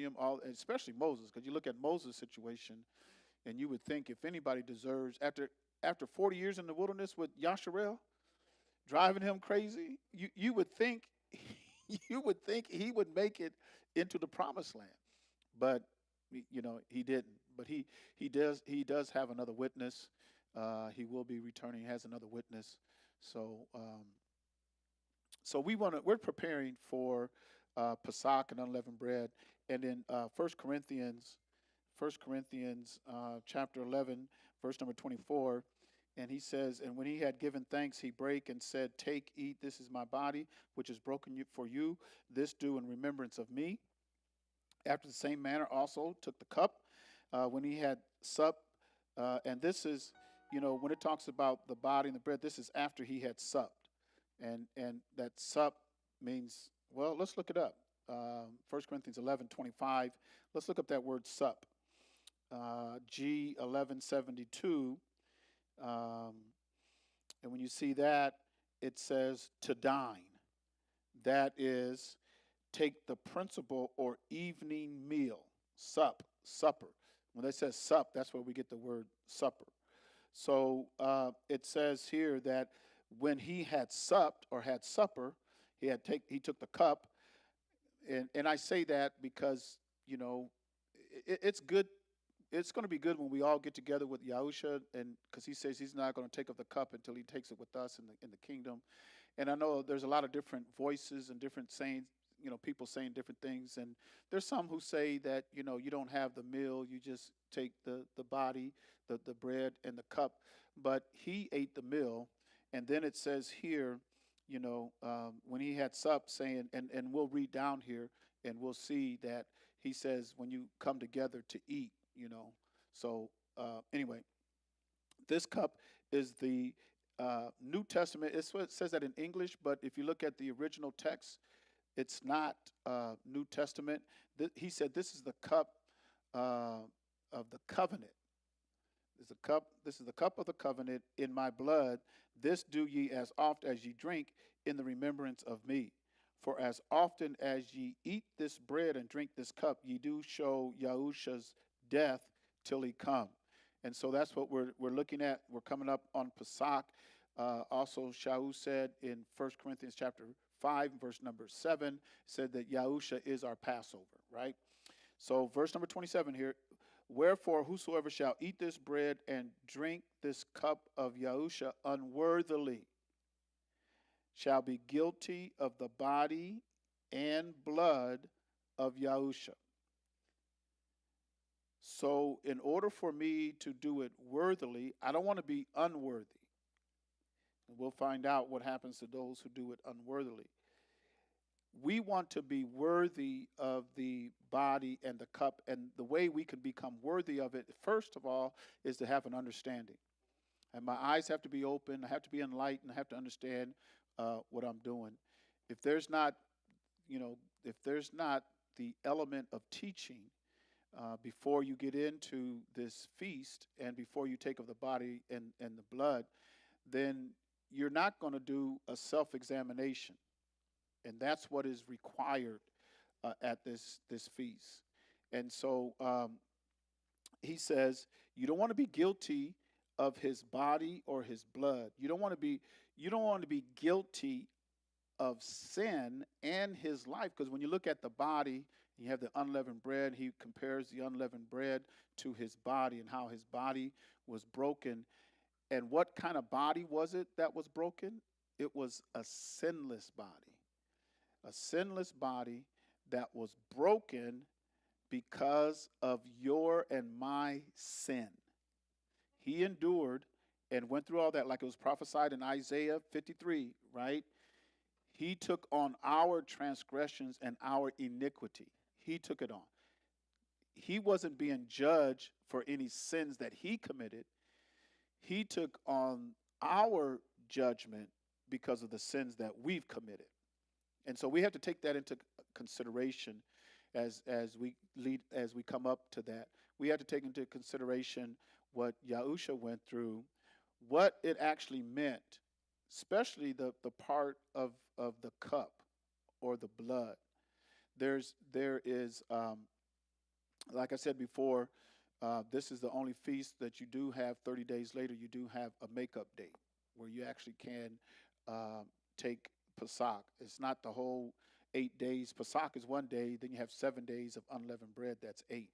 Miriam, especially Moses, because you look at Moses' situation, and you would think if anybody deserves, after 40 years in the wilderness with Yasharel driving him crazy, you would think you would think he would make it into the promised land, but he didn't. But he does have another witness. He will be returning. He has another witness. So we're preparing for Pesach and unleavened bread, and in First Corinthians chapter 11, verse number 24, and he says, and when he had given thanks, he brake and said, "Take, eat, this is my body, which is broken for you. This do in remembrance of me." After the same manner also took the cup when he had supped, and this is, when it talks about the body and the bread, this is after he had supped, and that sup means, well, let's look it up. 1 Corinthians 11:25. Let's look up that word sup. G 1172. And when you see that, it says to dine. That is, take the principal or evening meal. Sup, supper. When they say sup, that's where we get the word supper. So it says here that when he had supped or had supper, he took the cup, and I say that because it's good. It's going to be good when we all get together with Yahusha, and because he says he's not going to take up the cup until he takes it with us in the kingdom. And I know there's a lot of different voices and different sayings, people saying different things. And there's some who say that, you don't have the meal, you just take the body, the bread and the cup. But he ate the meal. And then it says here, when he had supped, saying, and we'll read down here and we'll see that he says, when you come together to eat, So anyway, this cup is the New Testament. It says that in English, but if you look at the original text, it's not New Testament. He said this is the cup of the covenant. This is the cup of the covenant in my blood. This do ye as oft as ye drink in the remembrance of me. For as often as ye eat this bread and drink this cup, ye do show Yahusha's death till he come. And so that's what we're looking at. We're coming up on Pesach. Also, Shaul said in 1 Corinthians chapter 5, verse number 7, said that Yahusha is our Passover, right? So verse number 27 here, wherefore whosoever shall eat this bread and drink this cup of Yahusha unworthily shall be guilty of the body and blood of Yahusha. So in order for me to do it worthily, I don't want to be unworthy. And we'll find out what happens to those who do it unworthily. We want to be worthy of the body and the cup, and the way we can become worthy of it, first of all, is to have an understanding. And my eyes have to be open, I have to be enlightened, I have to understand what I'm doing. If there's not the element of teaching before you get into this feast and before you take of the body and the blood, then you're not going to do a self-examination. And that's what is required at this feast. And so he says, you don't want to be guilty of his body or his blood. You don't want to be guilty of sin and his life. Because when you look at the body, you have the unleavened bread. He compares the unleavened bread to his body and how his body was broken. And what kind of body was it that was broken? It was a sinless body. A sinless body that was broken because of your and my sin. He endured and went through all that like it was prophesied in Isaiah 53, right? He took on our transgressions and our iniquity. He took it on. He wasn't being judged for any sins that he committed. He took on our judgment because of the sins that we've committed. And so we have to take that into consideration as we come up to that. We have to take into consideration what Yahusha went through, what it actually meant, especially the part of the cup or the blood. There is Like I said before, this is the only feast that you do have 30 days later. You do have a makeup date where you actually can uh, take Pesach. It's not the whole 8 days. Pesach is one day. Then you have 7 days of unleavened bread. That's eight.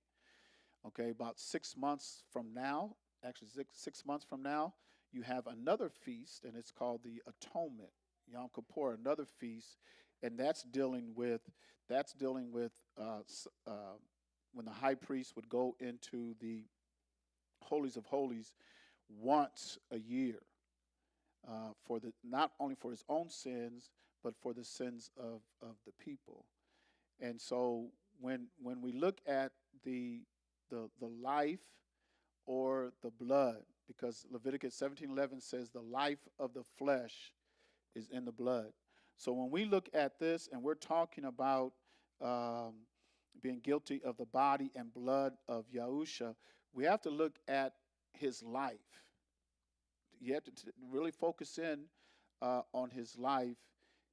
Okay, about 6 months from now, actually six months from now, you have another feast, and it's called the Atonement, Yom Kippur, another feast, and that's dealing with when the high priest would go into the holies of holies once a year for the not only for his own sins but for the sins of the people. And so when we look at the life or the blood, because Leviticus 17:11 says the life of the flesh is in the blood. So when we look at this and we're talking about um, being guilty of the body and blood of Yahusha, we have to look at his life. You have to really focus in on his life,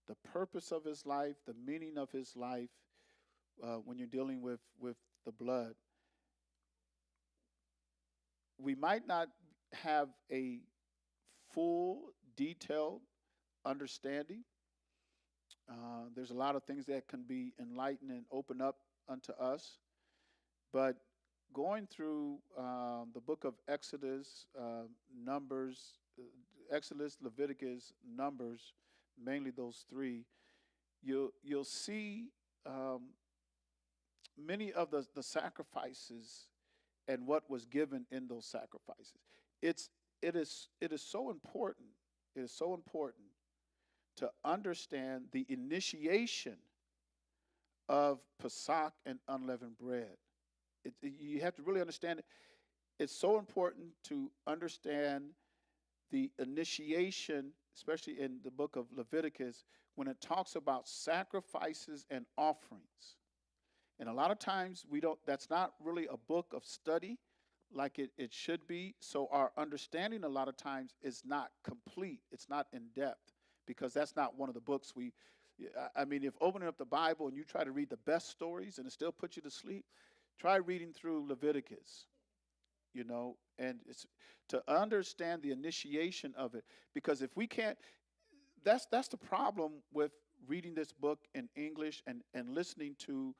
the purpose of his life, the meaning of his life when you're dealing with the blood. We might not have a full, detailed understanding. There's a lot of things that can be enlightened and open up unto us. But going through the book of Exodus, Numbers, Exodus, Leviticus, Numbers, mainly those three, you'll see many of the sacrifices and what was given in those sacrifices. It's it is so important. It is so important to understand the initiation of Pesach and unleavened bread. You have to really understand it. It's so important to understand the initiation, especially in the book of Leviticus, when it talks about sacrifices and offerings. And a lot of times we don't, that's not really a book of study like it should be. So our understanding a lot of times is not complete. It's not in depth because that's not one of the books I mean, if opening up the Bible and you try to read the best stories and it still puts you to sleep, try reading through Leviticus, and it's to understand the initiation of it. Because if we can't, that's the problem with reading this book in English and listening to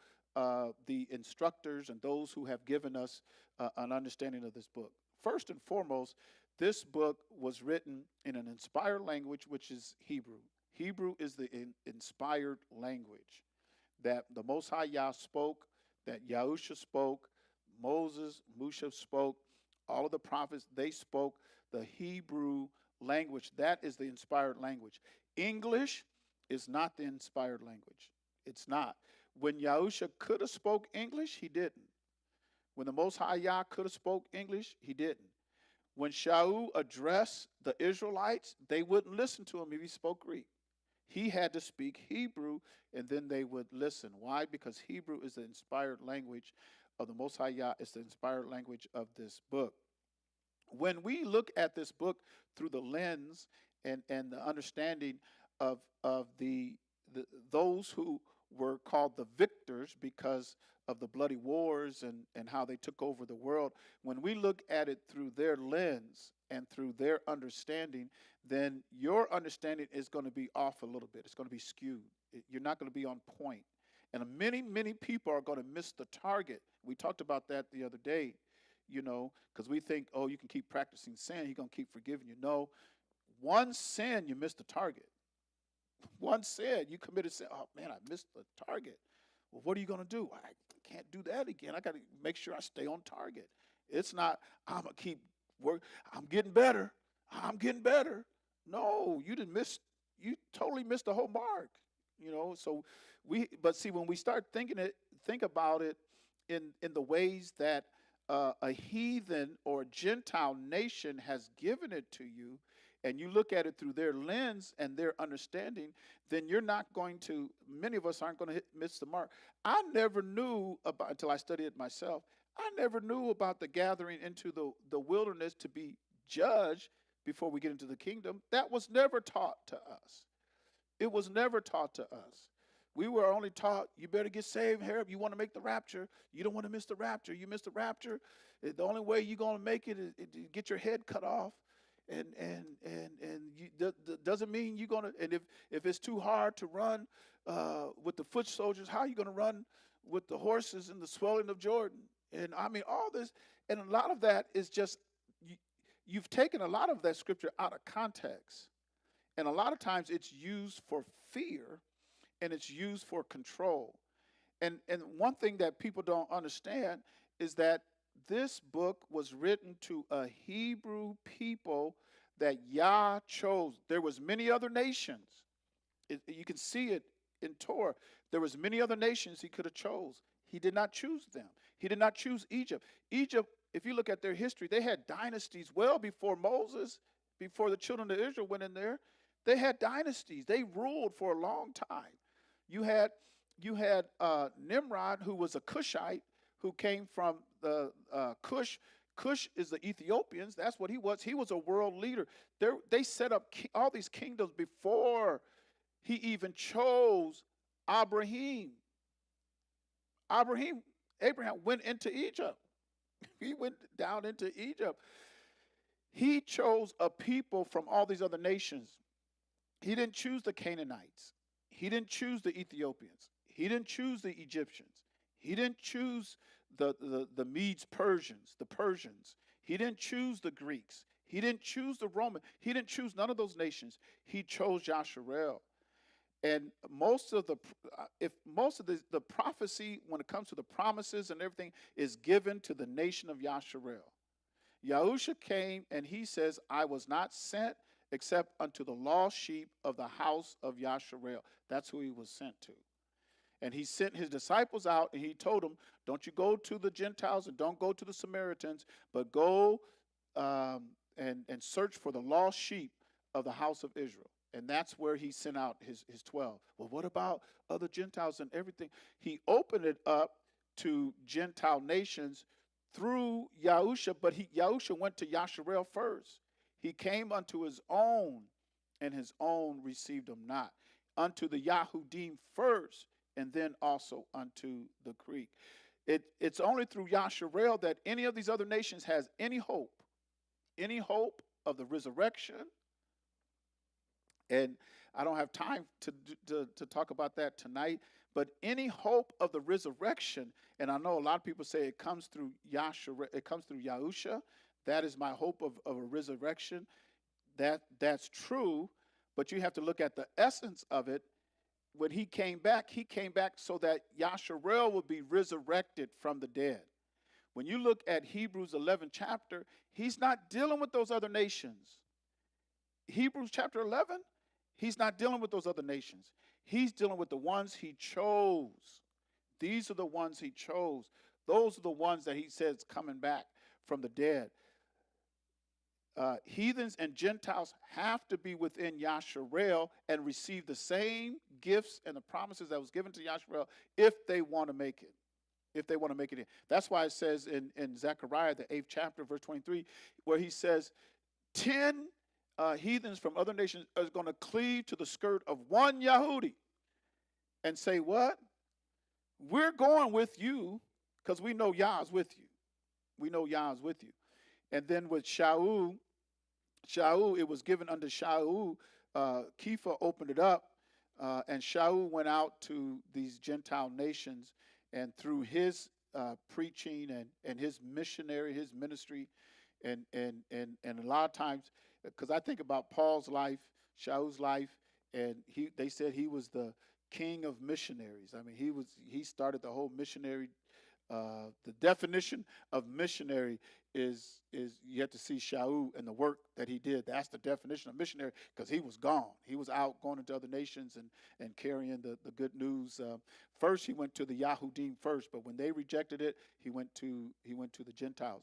the instructors and those who have given us an understanding of this book. First and foremost, this book was written in an inspired language, which is Hebrew. Hebrew is the inspired language that the Most High Yah spoke, that Yahusha spoke, Moses, Musha spoke, all of the prophets, they spoke the Hebrew language. That is the inspired language. English is not the inspired language. It's not. When Yahusha could have spoke English, he didn't. When the Most High Yah could have spoke English, he didn't. When Shaul addressed the Israelites, they wouldn't listen to him if he spoke Greek. He had to speak Hebrew, and then they would listen. Why? Because Hebrew is the inspired language of the Most High Yah. It's the inspired language of this book. When we look at this book through the lens and the understanding of those who were called the victors because of the bloody wars and how they took over the world, when we look at it through their lens and through their understanding, then your understanding is going to be off a little bit. It's going to be skewed. You're not going to be on point. And many, many people are going to miss the target. We talked about that the other day, because we think, oh, you can keep practicing sin. He's going to keep forgiving you. No, one sin, you missed the target. One sin, you committed sin. Oh, man, I missed the target. Well, what are you going to do? I can't do that again. I got to make sure I stay on target. It's not, I'm going to keep work. I'm getting better. I'm getting better. No, you totally missed the whole mark. So but see, when we start think about it in the ways that a heathen or Gentile nation has given it to you, and you look at it through their lens and their understanding, then many of us aren't going to miss the mark. I never knew about, until I studied it myself, I never knew about the gathering into the wilderness to be judged before we get into the kingdom. That was never taught to us. It was never taught to us. We were only taught, you better get saved, Harry. You want to make the rapture. You don't want to miss the rapture. You miss the rapture, the only way you're going to make it is to get your head cut off. And doesn't mean you're going to, and if it's too hard to run with the foot soldiers, how are you going to run with the horses and the swelling of Jordan? And I mean, all this, and a lot of that is just, you've taken a lot of that scripture out of context. And a lot of times it's used for fear and it's used for control. And one thing that people don't understand is that this book was written to a Hebrew people that Yah chose. There was many other nations. You can see it in Torah. There was many other nations he could have chose. He did not choose them. He did not choose Egypt. Egypt, if you look at their history, they had dynasties well before Moses, before the children of Israel went in there. They had dynasties. They ruled for a long time. You had Nimrod, who was a Cushite, who came from the Cush. Cush is the Ethiopians. That's what he was. He was a world leader. They set up all these kingdoms before he even chose Abraham. Abraham went into Egypt. He went down into Egypt. He chose a people from all these other nations. He didn't choose the Canaanites. He didn't choose the Ethiopians. He didn't choose the Egyptians. He didn't choose the Medes, the Persians. He didn't choose the Greeks. He didn't choose the Romans. He didn't choose none of those nations. He chose Yasharel. And most of the prophecy, when it comes to the promises and everything, is given to the nation of Yasharel. Yahusha came and he says, I was not sent except unto the lost sheep of the house of Yasharel. That's who he was sent to. And he sent his disciples out and he told them, don't you go to the Gentiles and don't go to the Samaritans, but go and search for the lost sheep of the house of Israel. And that's where he sent out his 12. Well, what about other Gentiles and everything? He opened it up to Gentile nations through Yahusha, but Yahusha went to Yasharel first. He came unto his own, and his own received him not. Unto the Yahudim first, and then also unto the Greek. It's only through Yasharel that any of these other nations has any hope of the resurrection. And I don't have time to talk about that tonight, but any hope of the resurrection, and I know a lot of people say it comes through Yahusha. That is my hope of a resurrection. That's true, but you have to look at the essence of it. When he came back so that Yasharel would be resurrected from the dead. When you look at Hebrews 11 chapter, he's not dealing with those other nations. Hebrews chapter 11, he's not dealing with those other nations. He's dealing with the ones he chose. These are the ones he chose. Those are the ones that he says coming back from the dead. Heathens and Gentiles have to be within Yasharel and receive the same gifts and the promises that was given to Yasharel if they want to make it. If they want to make it in. That's why it says in Zechariah, the 8th chapter, verse 23, where he says, 10 heathens from other nations are going to cleave to the skirt of one Yahudi and say, what? We're going with you because we know Yah is with you. We know Yah is with you. And then with Shaul, it was given unto Shaul. Kepha opened it up, and Shaul went out to these Gentile nations, and through his preaching and his ministry, and a lot of times, because I think about Paul's life, Shaul's life, and they said he was the king of missionaries. I mean, he started the whole missionary. The definition of missionary is you have to see Shaul and the work that he did. That's the definition of missionary, because he was gone. He was out going into other nations and carrying the good news. First, he went to the Yahudim first, but when they rejected it, he went to the Gentiles.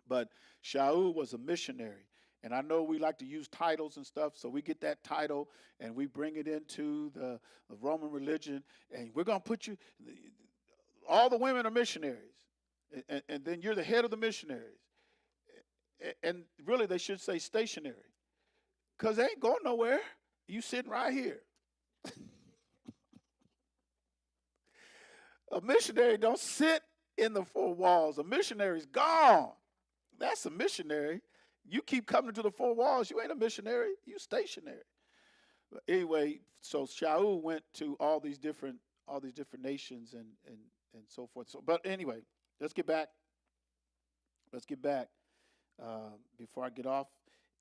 But Shaul was a missionary. And I know we like to use titles and stuff, so we get that title and we bring it into the Roman religion, and we're going to put you, all the women are missionaries. And then you're the head of the missionaries. And really, they should say stationary, because they ain't going nowhere. You sitting right here. A missionary don't sit in the four walls. A missionary's gone. That's a missionary. You keep coming to the four walls, you ain't a missionary. You stationary. But anyway, so Shaul went to all these different nations and so forth. So, but anyway, let's get back. Let's get back before I get off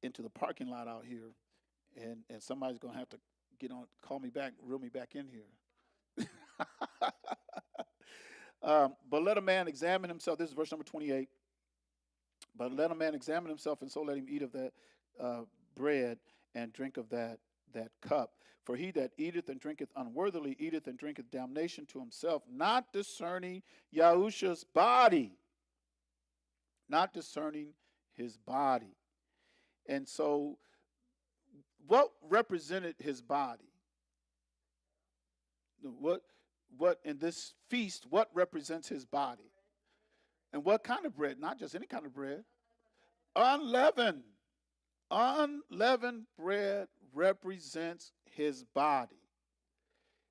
into the parking lot out here, and somebody's gonna have to call me back, reel me back in here. But let a man examine himself. This is verse number 28. But let a man examine himself, and so let him eat of that bread and drink of that cup. For he that eateth and drinketh unworthily eateth and drinketh damnation to himself, not discerning Yahusha's body. Not discerning his body. And so, what represented his body? What in this feast, what represents his body? And what kind of bread? Not just any kind of bread. Unleavened. Unleavened bread represents his body.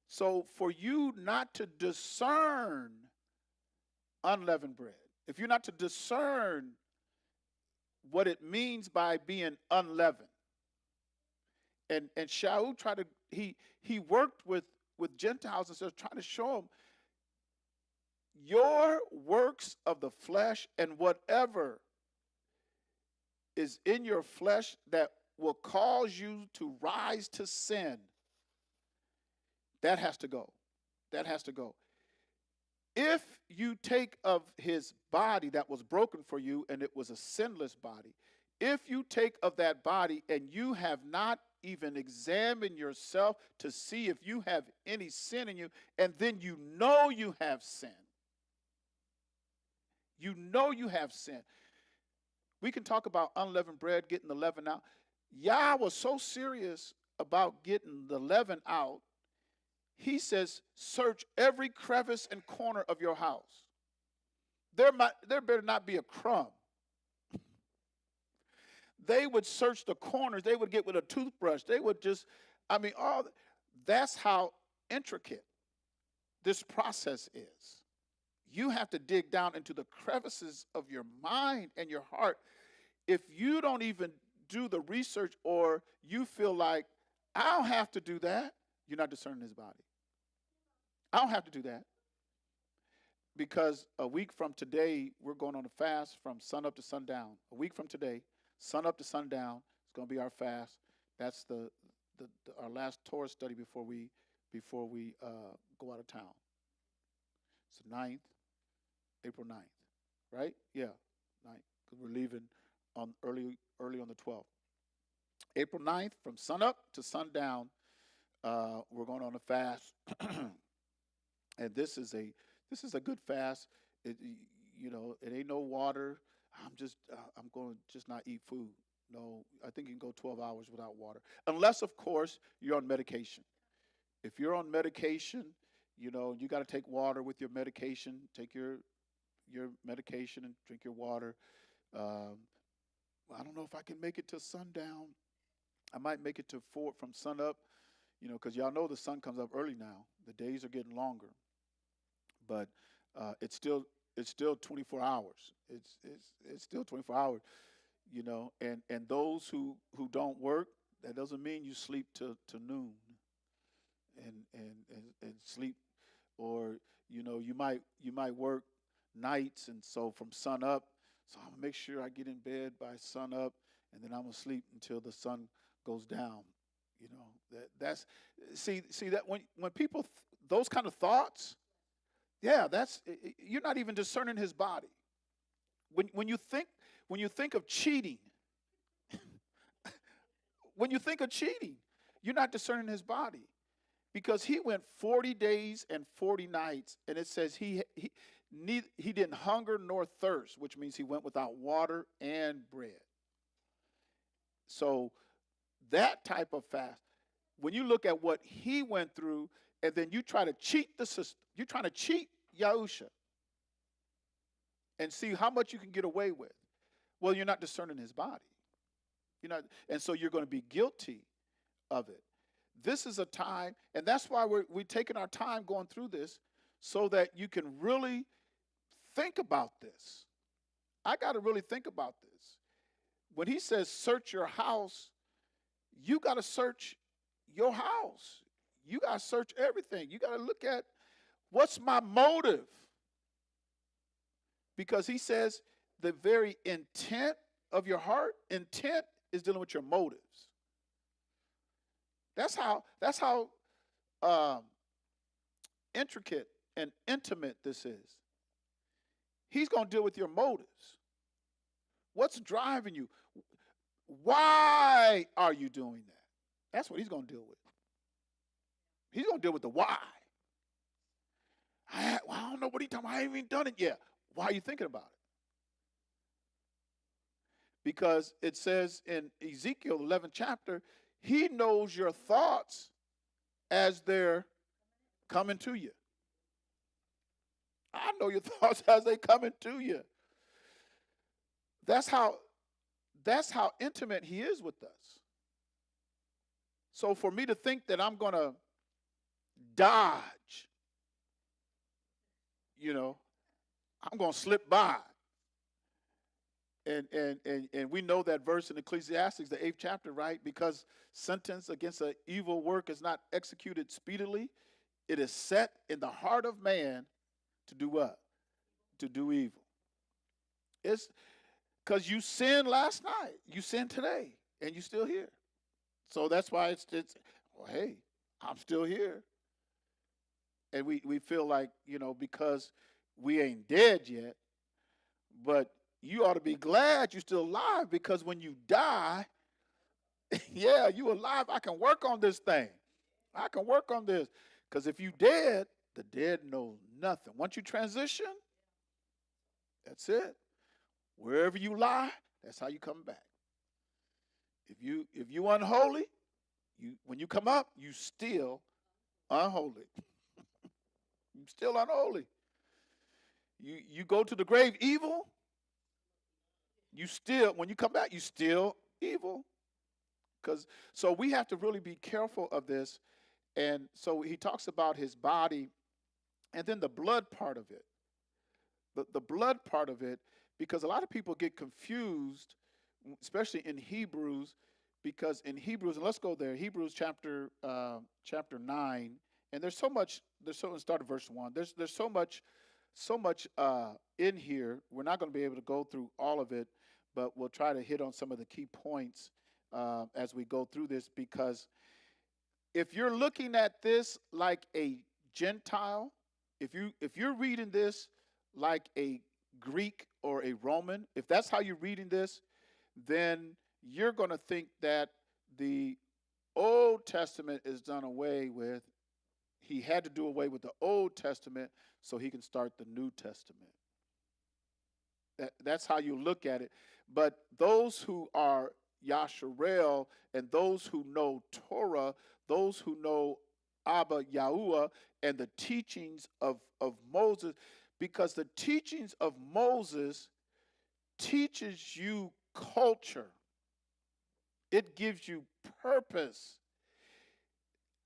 So for you not to discern unleavened bread, if you're not to discern what it means by being unleavened, and Shaul he worked with Gentiles and says, trying to show them your works of the flesh and whatever is in your flesh that will cause you to rise to sin, that has to go. That has to go. If you take of his body that was broken for you, and it was a sinless body, if you take of that body and you have not even examined yourself to see if you have any sin in you, and then you know you have sin. You know you have sin. We can talk about unleavened bread, getting the leaven out. Yah was so serious about getting the leaven out, he says, search every crevice and corner of your house. There better not be a crumb. They would search the corners. They would get with a toothbrush. They would just, that's how intricate this process is. You have to dig down into the crevices of your mind and your heart. If you don't even do the research, or you feel like, I don't have to do that, you're not discerning his body. I don't have to do that. Because a week from today, we're going on a fast from sun up to sundown. A week from today, sun up to sundown, it's going to be our fast. That's our last Torah study before we go out of town. It's the 9th, April 9th, right? Yeah, 9th, because we're leaving on early on the 12th. April 9th, from sun up to sundown, we're going on a fast. And this is a good fast. It ain't no water. I'm going to just not eat food. No, I think you can go 12 hours without water. Unless, of course, you're on medication. If you're on medication, you got to take water with your medication. Take your medication and drink your water. I don't know if I can make it to sundown. I might make it to 4 from sun up, because y'all know the sun comes up early now. The days are getting longer. But it's still 24 hours. It's still 24 hours, and those who don't work, that doesn't mean you sleep to noon and sleep, or you might work nights, and so from sun up, so I'm gonna make sure I get in bed by sun up, and then I'm gonna sleep until the sun goes down. That's that when people those kind of thoughts. Yeah, you're not even discerning his body. When you think of cheating, you're not discerning his body, because he went 40 days and 40 nights, and it says he didn't hunger nor thirst, which means he went without water and bread. So that type of fast, when you look at what he went through, and then you try to cheat the system, you're trying to cheat Yahusha and see how much you can get away with. Well, you're not discerning his body. And so you're going to be guilty of it. This is a time, and that's why we're taking our time going through this, so that you can really think about this. I got to really think about this. When he says search your house, you got to search your house. You got to search everything. You got to look at what's my motive. Because he says the very intent of your heart, intent is dealing with your motives. That's how intricate and intimate this is. He's going to deal with your motives. What's driving you? Why are you doing that? That's what he's going to deal with. He's going to deal with the why. I don't know what he's talking about. I haven't even done it yet. Why are you thinking about it? Because it says in Ezekiel 11th chapter, he knows your thoughts as they're coming to you. I know your thoughts as they coming to you. That's how intimate he is with us. So for me to think that I'm going to dodge, I'm going to slip by. And we know that verse in Ecclesiastes, the 8th chapter, right? Because sentence against an evil work is not executed speedily. It is set in the heart of man to do what? To do evil. It's because you sinned last night. You sinned today. And you're still here. So that's why it's well, hey, I'm still here. And we feel like, because we ain't dead yet. But you ought to be glad you're still alive, because when you die, yeah, you alive. I can work on this thing. I can work on this. Because if you dead, the dead know nothing. Once you transition, that's it. Wherever you lie, that's how you come back. If you unholy, when you come up, you still unholy. You still unholy. You go to the grave evil, when you come back, you still evil. So we have to really be careful of this. And so he talks about his body and then the blood part of it. The blood part of it, because a lot of people get confused, especially in Hebrews, because in Hebrews, and let's go there, Hebrews chapter 9, and let's start at verse 1. There's so much in here. We're not going to be able to go through all of it, but we'll try to hit on some of the key points as we go through this, because if you're looking at this like a Gentile, if you're reading this like a Greek or a Roman, if that's how you're reading this, then you're going to think that the Old Testament is done away with. He had to do away with the Old Testament so he can start the New Testament. That's how you look at it. But those who are Yasharel and those who know Torah, those who know Abba Yahuwah and the teachings of Moses, because the teachings of Moses teaches you culture. It gives you purpose.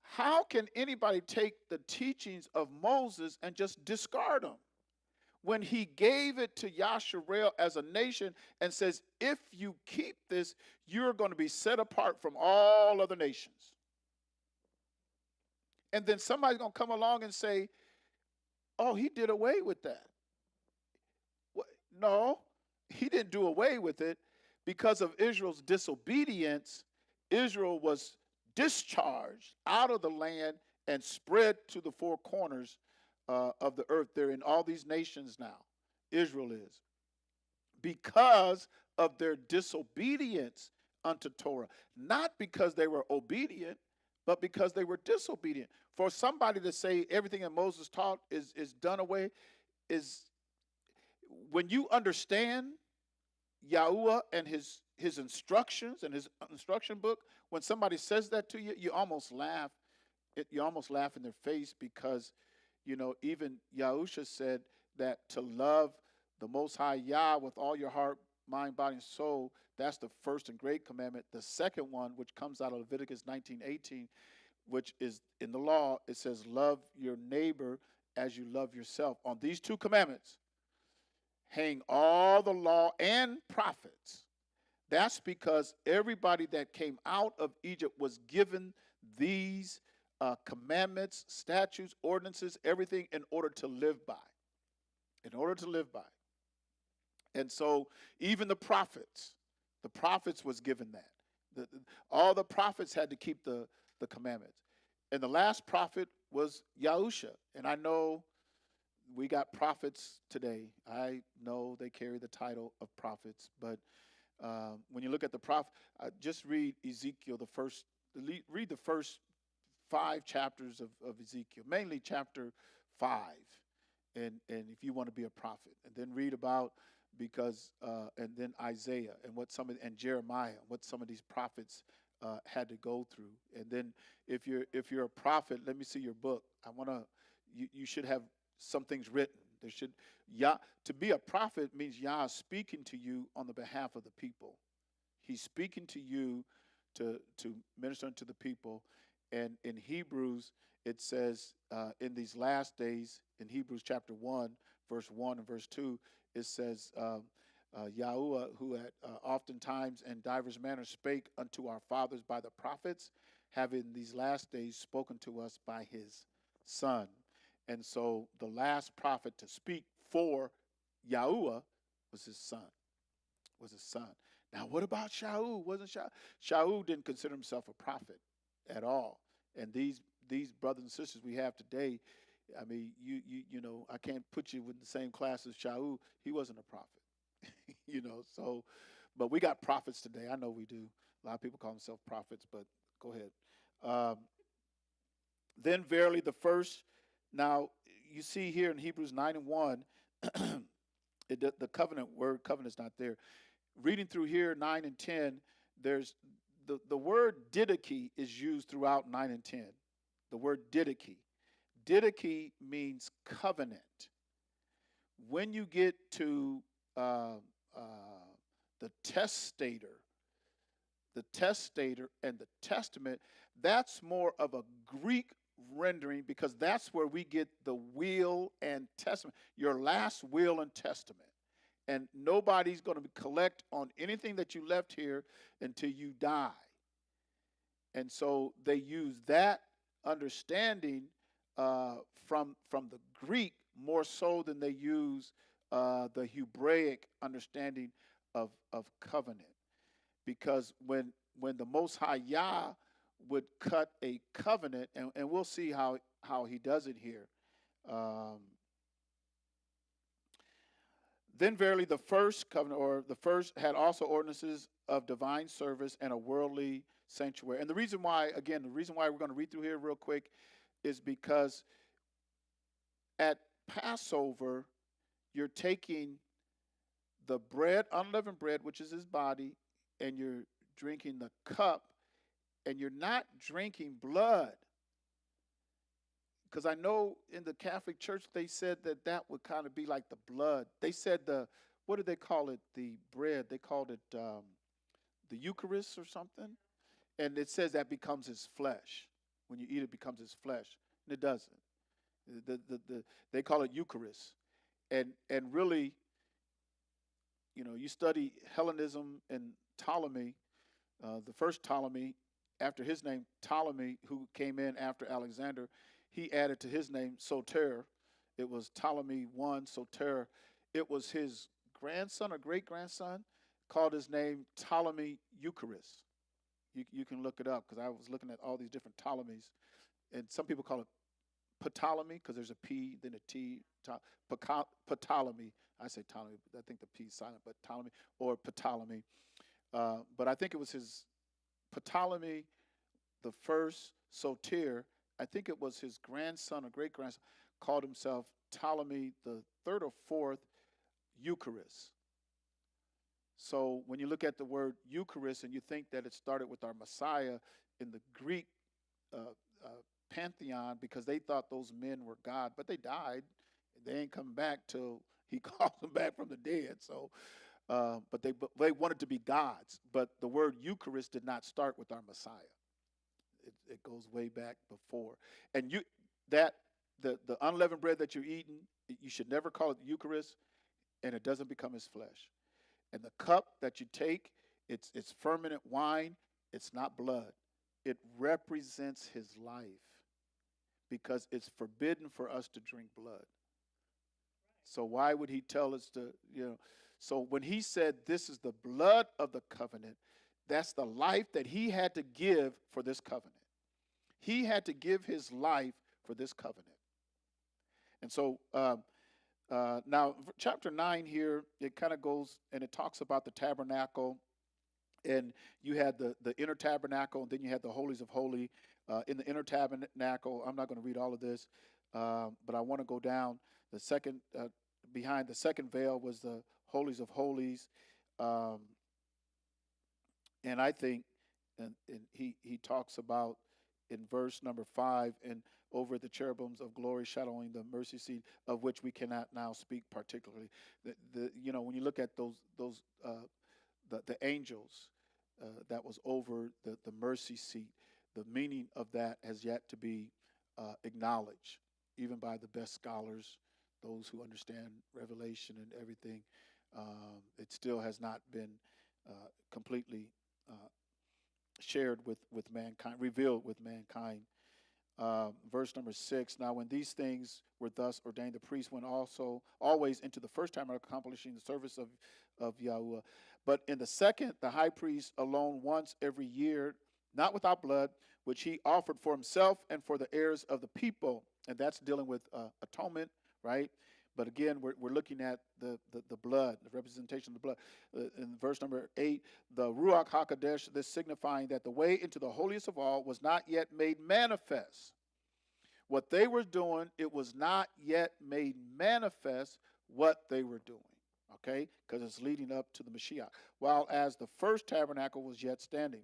How can anybody take the teachings of Moses and just discard them? When he gave it to Yasharel as a nation and says, if you keep this, you're going to be set apart from all other nations. And then somebody's going to come along and say, oh, he did away with that. No, he didn't do away with it. Because of Israel's disobedience, Israel was discharged out of the land and spread to the four corners of the earth. They're in all these nations now. Israel is. Because of their disobedience unto Torah. Not because they were obedient, but because they were disobedient. For somebody to say everything that Moses taught is done away, is when you understand Yahuwah and his instructions and his instruction book, when somebody says that to you, you almost laugh. You almost laugh in their face, because, even Yahusha said that to love the Most High Yah with all your heart, mind, body, and soul, that's the first and great commandment. The second one, which comes out of Leviticus 19:18, which is in the law, it says, love your neighbor as you love yourself. On these two commandments hang all the law and prophets. That's because everybody that came out of Egypt was given these commandments, statutes, ordinances, everything in order to live by. In order to live by. And so even the prophets was given that. All the prophets had to keep the commandments. And the last prophet was Yahusha. And I know we got prophets today. I know they carry the title of prophets. But when you look at the prophet, just read Ezekiel, read the first 5 chapters of Ezekiel, mainly chapter 5. And if you want to be a prophet. And then read about and then Isaiah and Jeremiah, what some of these prophets had to go through. And then if you're a prophet, let me see your book. You should have some things written. To be a prophet means Yah is speaking to you on the behalf of the people. He's speaking to you to minister unto the people. And in Hebrews, it says in these last days, in Hebrews chapter 1, verse 1 and verse 2, it says, Yahuwah, who had oftentimes in divers manners spake unto our fathers by the prophets, have in these last days spoken to us by his Son. And so the last prophet to speak for Yahuwah was his son. Now, what about Shaul? Shaul didn't consider himself a prophet at all. And these brothers and sisters we have today, I mean, you know, I can't put you in the same class as Shaul. He wasn't a prophet, So, but we got prophets today. I know we do. A lot of people call themselves prophets, but go ahead. Then verily the first. Now you see here in Hebrews 9:1, the covenant is not there. Reading through here 9 and 10, there's the word didache is used throughout 9 and 10. The word didache. Didache means covenant. When you get to the testator and the testament, that's more of a Greek rendering because that's where we get the will and testament, your last will and testament. And nobody's going to collect on anything that you left here until you die. And so they use that understanding from the Greek more so than they use the Hebraic understanding of covenant. Because when the Most High Yah would cut a covenant, and we'll see how he does it here. Then verily the first covenant, or the first, had also ordinances of divine service and a worldly sanctuary. And the reason why we're going to read through here real quick is because at Passover, you're taking the bread, unleavened bread, which is his body, and you're drinking the cup, and you're not drinking blood. Because I know in the Catholic Church, they said that would kind of be like the blood. They said what did they call it? The bread. They called it the Eucharist or something. And it says that becomes his flesh. When you eat it, becomes his flesh. And it doesn't. They call it Eucharist. And really, you study Hellenism and Ptolemy, the first Ptolemy, after his name, Ptolemy, who came in after Alexander, he added to his name Soter. It was Ptolemy I, Soter. It was his grandson or great-grandson called his name Ptolemy Eucharist. You can look it up because I was looking at all these different Ptolemies. And some people call it Ptolemy because there's a P, then a T. Ptolemy. I say Ptolemy, but I think the P is silent, but Ptolemy or Ptolemy. But I think it was his Ptolemy the first, Soter. I think it was his grandson or great-grandson called himself Ptolemy the third or fourth Eucharist. So when you look at the word Eucharist and you think that it started with our Messiah in the Greek pantheon because they thought those men were God, but they died. They ain't coming back till he calls them back from the dead. So, but they wanted to be gods. But the word Eucharist did not start with our Messiah. It goes way back before. And that the unleavened bread that you're eating, you should never call it Eucharist, and it doesn't become his flesh. And the cup that you take, it's fermented wine. It's not blood. It represents his life, because it's forbidden for us to drink blood. So why would he tell us to, So when he said this is the blood of the covenant, that's the life that he had to give for this covenant. He had to give his life for this covenant. And so now chapter 9 here, it kind of goes and it talks about the tabernacle. And you had the inner tabernacle, and then you had the holies of holy. In the inner tabernacle, I'm not going to read all of this, but I want to go down. The second, behind the second veil was the holies of holies. And I think, and he talks about in verse number 5, and over the cherubims of glory shadowing the mercy seat, of which we cannot now speak particularly. When you look at those the angels that was over the mercy seat, the meaning of that has yet to be acknowledged, even by the best scholars, those who understand Revelation and everything. It still has not been completely shared with mankind, revealed with mankind. Verse number 6, now when these things were thus ordained, the priest went also always into the first tabernacle, accomplishing the service of Yahuwah. But in the second, the high priest alone once every year, not without blood, which he offered for himself and for the heirs of the people. And that's dealing with atonement, right? But again, we're looking at the blood, the representation of the blood. In verse number 8, the Ruach HaKodesh, this signifying that the way into the holiest of all was not yet made manifest. What they were doing, it was not yet made manifest what they were doing, okay? Because it's leading up to the Mashiach. While as the first tabernacle was yet standing,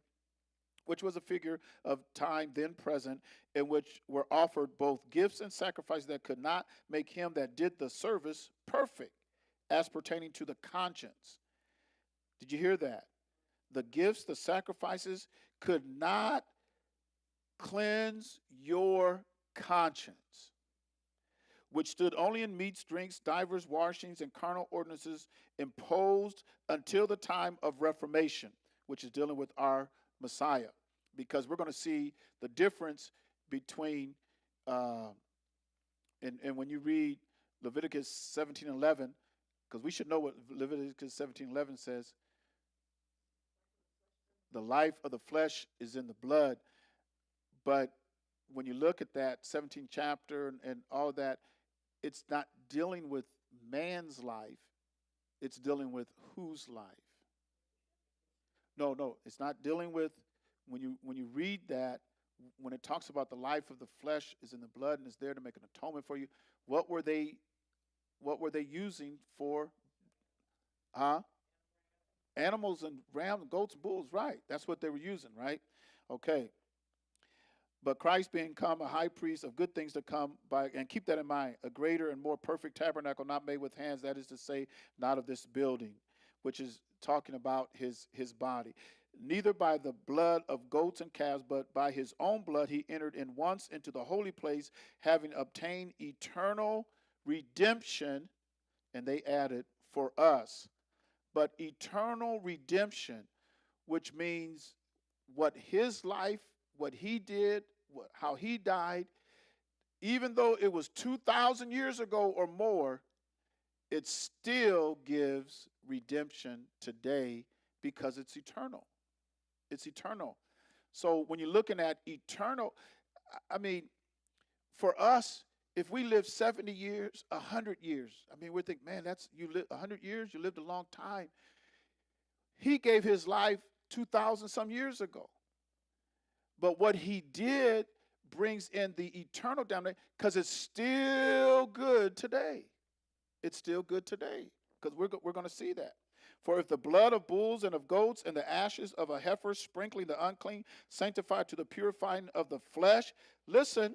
which was a figure of time then present, in which were offered both gifts and sacrifices that could not make him that did the service perfect, as pertaining to the conscience. Did you hear that? The gifts, the sacrifices could not cleanse your conscience, which stood only in meats, drinks, divers washings, and carnal ordinances imposed until the time of Reformation, which is dealing with our Messiah. Because we're going to see the difference between, and when you read Leviticus 17:11, because we should know what Leviticus 17:11 says, the life of the flesh is in the blood. But when you look at that 17th chapter and all that, it's not dealing with man's life. It's dealing with whose life? No, it's not dealing with, when you read that, when it talks about the life of the flesh is in the blood and is there to make an atonement for you, what were they using for? Animals and rams, goats, bulls, right? That's what they were using, right? Okay. But Christ being come a high priest of good things to come by, and keep that in mind, a greater and more perfect tabernacle not made with hands, that is to say, not of this building, which is talking about his body. Neither by the blood of goats and calves, but by his own blood he entered in once into the holy place, having obtained eternal redemption, and they added, for us. But eternal redemption, which means what his life, what he did, how he died, even though it was 2,000 years ago or more, it still gives redemption today because it's eternal. It's eternal. So when you're looking at eternal, I mean, for us, if we live 70 years, 100 years, I mean, we think, man, you live 100 years, you lived a long time. He gave his life 2,000 some years ago. But what he did brings in the eternal damnation because it's still good today. It's still good today because we're going to see that. For if the blood of bulls and of goats and the ashes of a heifer sprinkling the unclean sanctify to the purifying of the flesh, listen,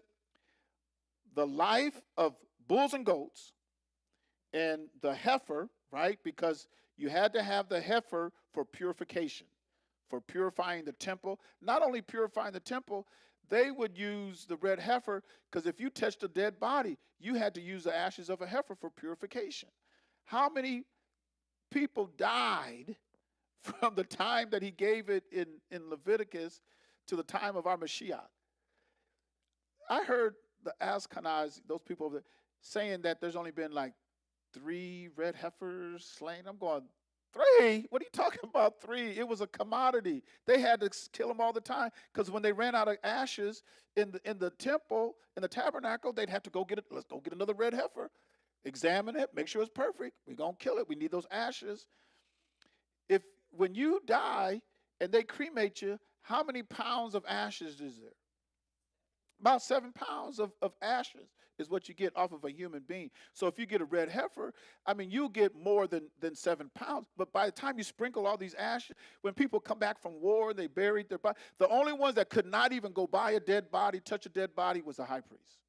the life of bulls and goats and the heifer, right, because you had to have the heifer for purification, for purifying the temple. Not only purifying the temple, they would use the red heifer because if you touched a dead body, you had to use the ashes of a heifer for purification. How many people died from the time that he gave it in Leviticus to the time of our Mashiach? I heard the Ashkenaz, those people over there, saying that there's only been like 3 red heifers slain. I'm going, 3? What are you talking about 3? It was a commodity. They had to kill them all the time because when they ran out of ashes in the temple, in the tabernacle, they'd have to go get it. Let's go get another red heifer, examine it, make sure it's perfect. We're going to kill it. We need those ashes. When you die and they cremate you, how many pounds of ashes is there? About 7 pounds of ashes is what you get off of a human being. So if you get a red heifer, I mean, you'll get more than 7 pounds. But by the time you sprinkle all these ashes, when people come back from war and they buried their body, the only ones that could not even go by a dead body, touch a dead body, was the high priest.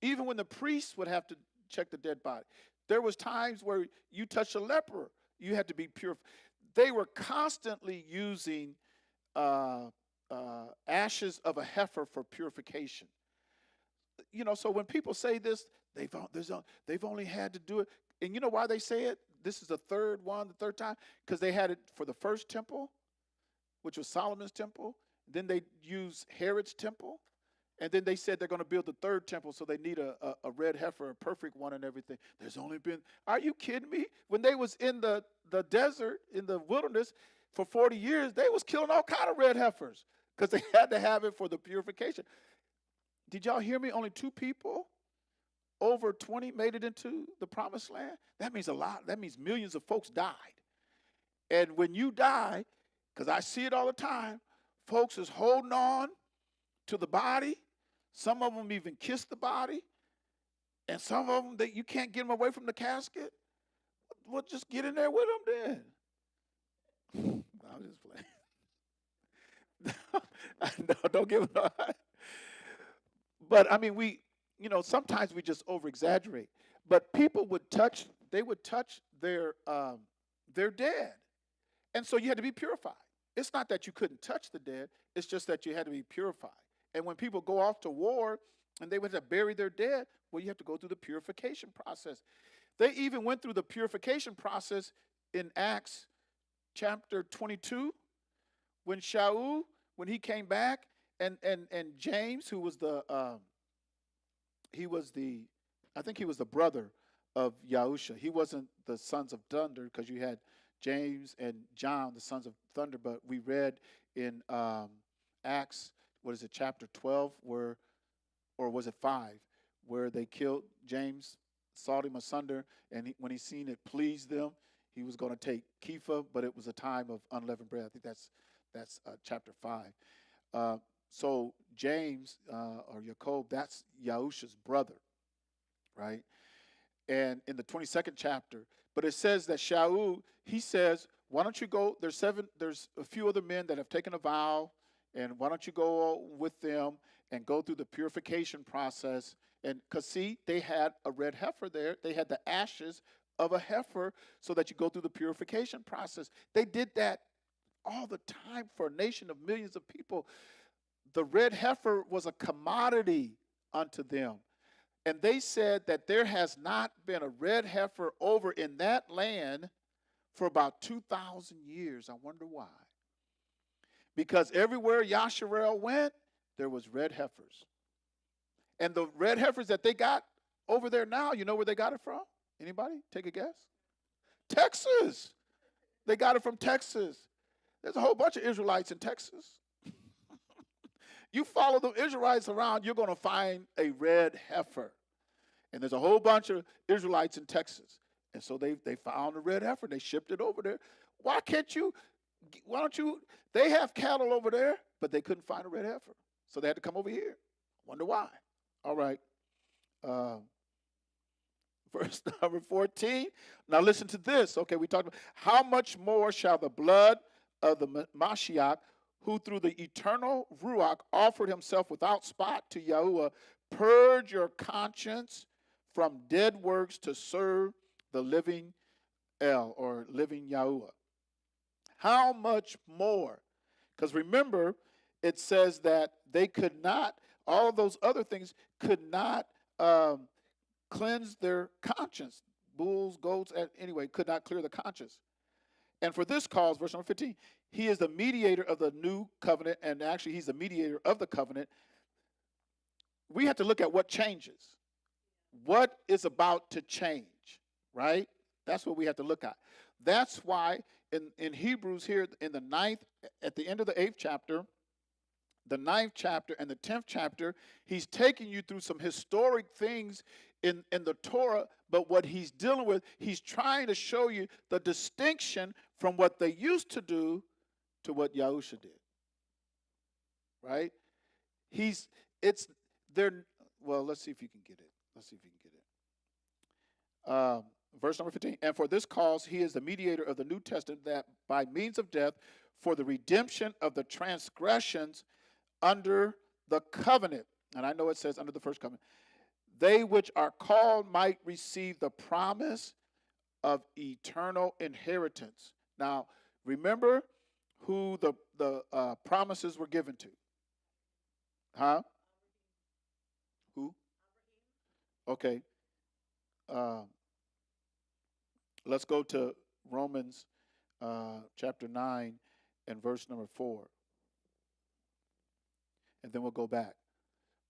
Even when the priest would have to check the dead body. There was times where you touched a leper, you had to be pure. They were constantly using ashes of a heifer for purification. You know, so when people say this, they've only had to do it. And you know why they say it? This is the third time. Because they had it for the first temple, which was Solomon's temple. Then they used Herod's temple. And then they said they're going to build the third temple, so they need a red heifer, a perfect one and everything. There's only been, are you kidding me? When they was in the desert, in the wilderness, for 40 years, they was killing all kind of red heifers because they had to have it for the purification. Did y'all hear me? Only 2 people over 20 made it into the promised land. That means a lot. That means millions of folks died. And when you die, because I see it all the time, folks is holding on to the body. Some of them even kiss the body. And some of them, you can't get them away from the casket. Well, just get in there with them then. I'm just playing. No, don't give it up. But I mean, sometimes we just over exaggerate. But people would touch their dead. And so you had to be purified. It's not that you couldn't touch the dead, it's just that you had to be purified. And when people go off to war and they went to bury their dead, well, you have to go through the purification process. They even went through the purification process in Acts chapter 22 when Shaul, when he came back, and James, who was I think he was the brother of Yahusha. He wasn't the sons of thunder because you had James and John, the sons of thunder, but we read in Acts, chapter 12, or was it 5, where they killed James, sawed him asunder, and when he seen it pleased them, he was going to take Kepha, but it was a time of unleavened bread. I think that's chapter 5. So James, or Jacob, that's Yahusha's brother, right? And in the 22nd chapter, but it says that Shaul, he says, why don't you go, there's a few other men that have taken a vow, and why don't you go with them and go through the purification process? And because, see, they had a red heifer there. They had the ashes of a heifer so that you go through the purification process. They did that all the time for a nation of millions of people. The red heifer was a commodity unto them. And they said that there has not been a red heifer over in that land for about 2,000 years. I wonder why. Because everywhere Yasharel went, there was red heifers. And the red heifers that they got over there now, you know where they got it from? Anybody? Take a guess. Texas. They got it from Texas. There's a whole bunch of Israelites in Texas. You follow the Israelites around, you're going to find a red heifer. And there's a whole bunch of Israelites in Texas. And so they found a red heifer. They shipped it over there. Why don't you, they have cattle over there, but they couldn't find a red heifer. So they had to come over here. Wonder why. All right. Verse number 14. Now listen to this. Okay, we talked about how much more shall the blood of the Mashiach, who through the eternal Ruach offered himself without spot to Yahuwah, purge your conscience from dead works to serve the living El, or living Yahuwah. How much more? Because remember, it says that they could not, all of those other things could not cleanse their conscience. Bulls, goats, anyway, could not clear the conscience. And for this cause, verse number 15, he is the mediator of the new covenant, and actually he's the mediator of the covenant. We have to look at what changes. What is about to change, right? That's what we have to look at. That's why in Hebrews here, in the 9th, at the end of the 8th chapter, the 9th chapter and the 10th chapter, he's taking you through some historic things in the Torah, but what he's dealing with, he's trying to show you the distinction from what they used to do to what Yahusha did. Right? Well, let's see if you can get it. Verse number 15, and for this cause he is the mediator of the New Testament, that by means of death, for the redemption of the transgressions under the covenant, and I know it says under the first covenant, they which are called might receive the promise of eternal inheritance. Now, remember who the promises were given to. Huh? Who? Okay. Let's go to Romans chapter 9 and verse number 4. And then we'll go back.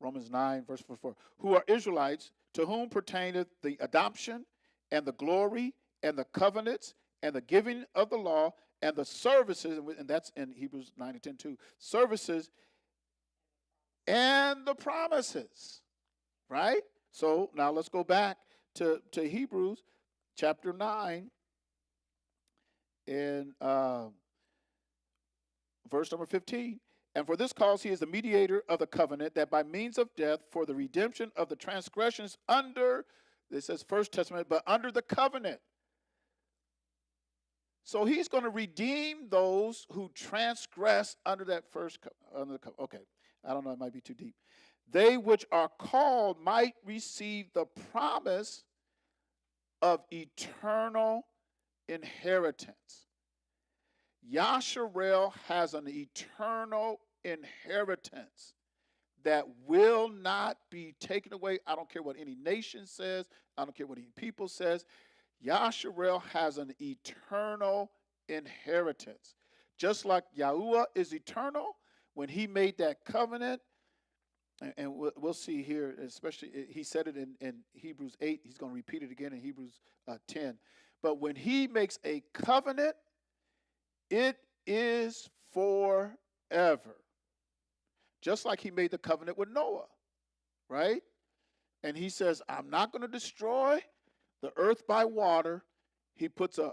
Romans 9, verse 4. Who are Israelites, to whom pertaineth the adoption and the glory and the covenants and the giving of the law and the services, and that's in Hebrews 9 and 10 too, services and the promises, right? So now let's go back to Hebrews chapter 9 and verse number 15. And for this cause he is the mediator of the covenant, that by means of death, for the redemption of the transgressions under, it says First Testament, but under the covenant. So he's going to redeem those who transgress under that under the covenant. Okay, I don't know, it might be too deep. They which are called might receive the promise of eternal inheritance. Yasharel has an eternal inheritance that will not be taken away. I don't care what any nation says. I don't care what any people says. Yasharel has an eternal inheritance. Just like Yahuwah is eternal, when he made that covenant, and we'll see here, especially he said it in Hebrews 8. He's going to repeat it again in Hebrews 10. But when he makes a covenant, it is forever. Just like he made the covenant with Noah, right? And he says, I'm not going to destroy the earth by water. He puts a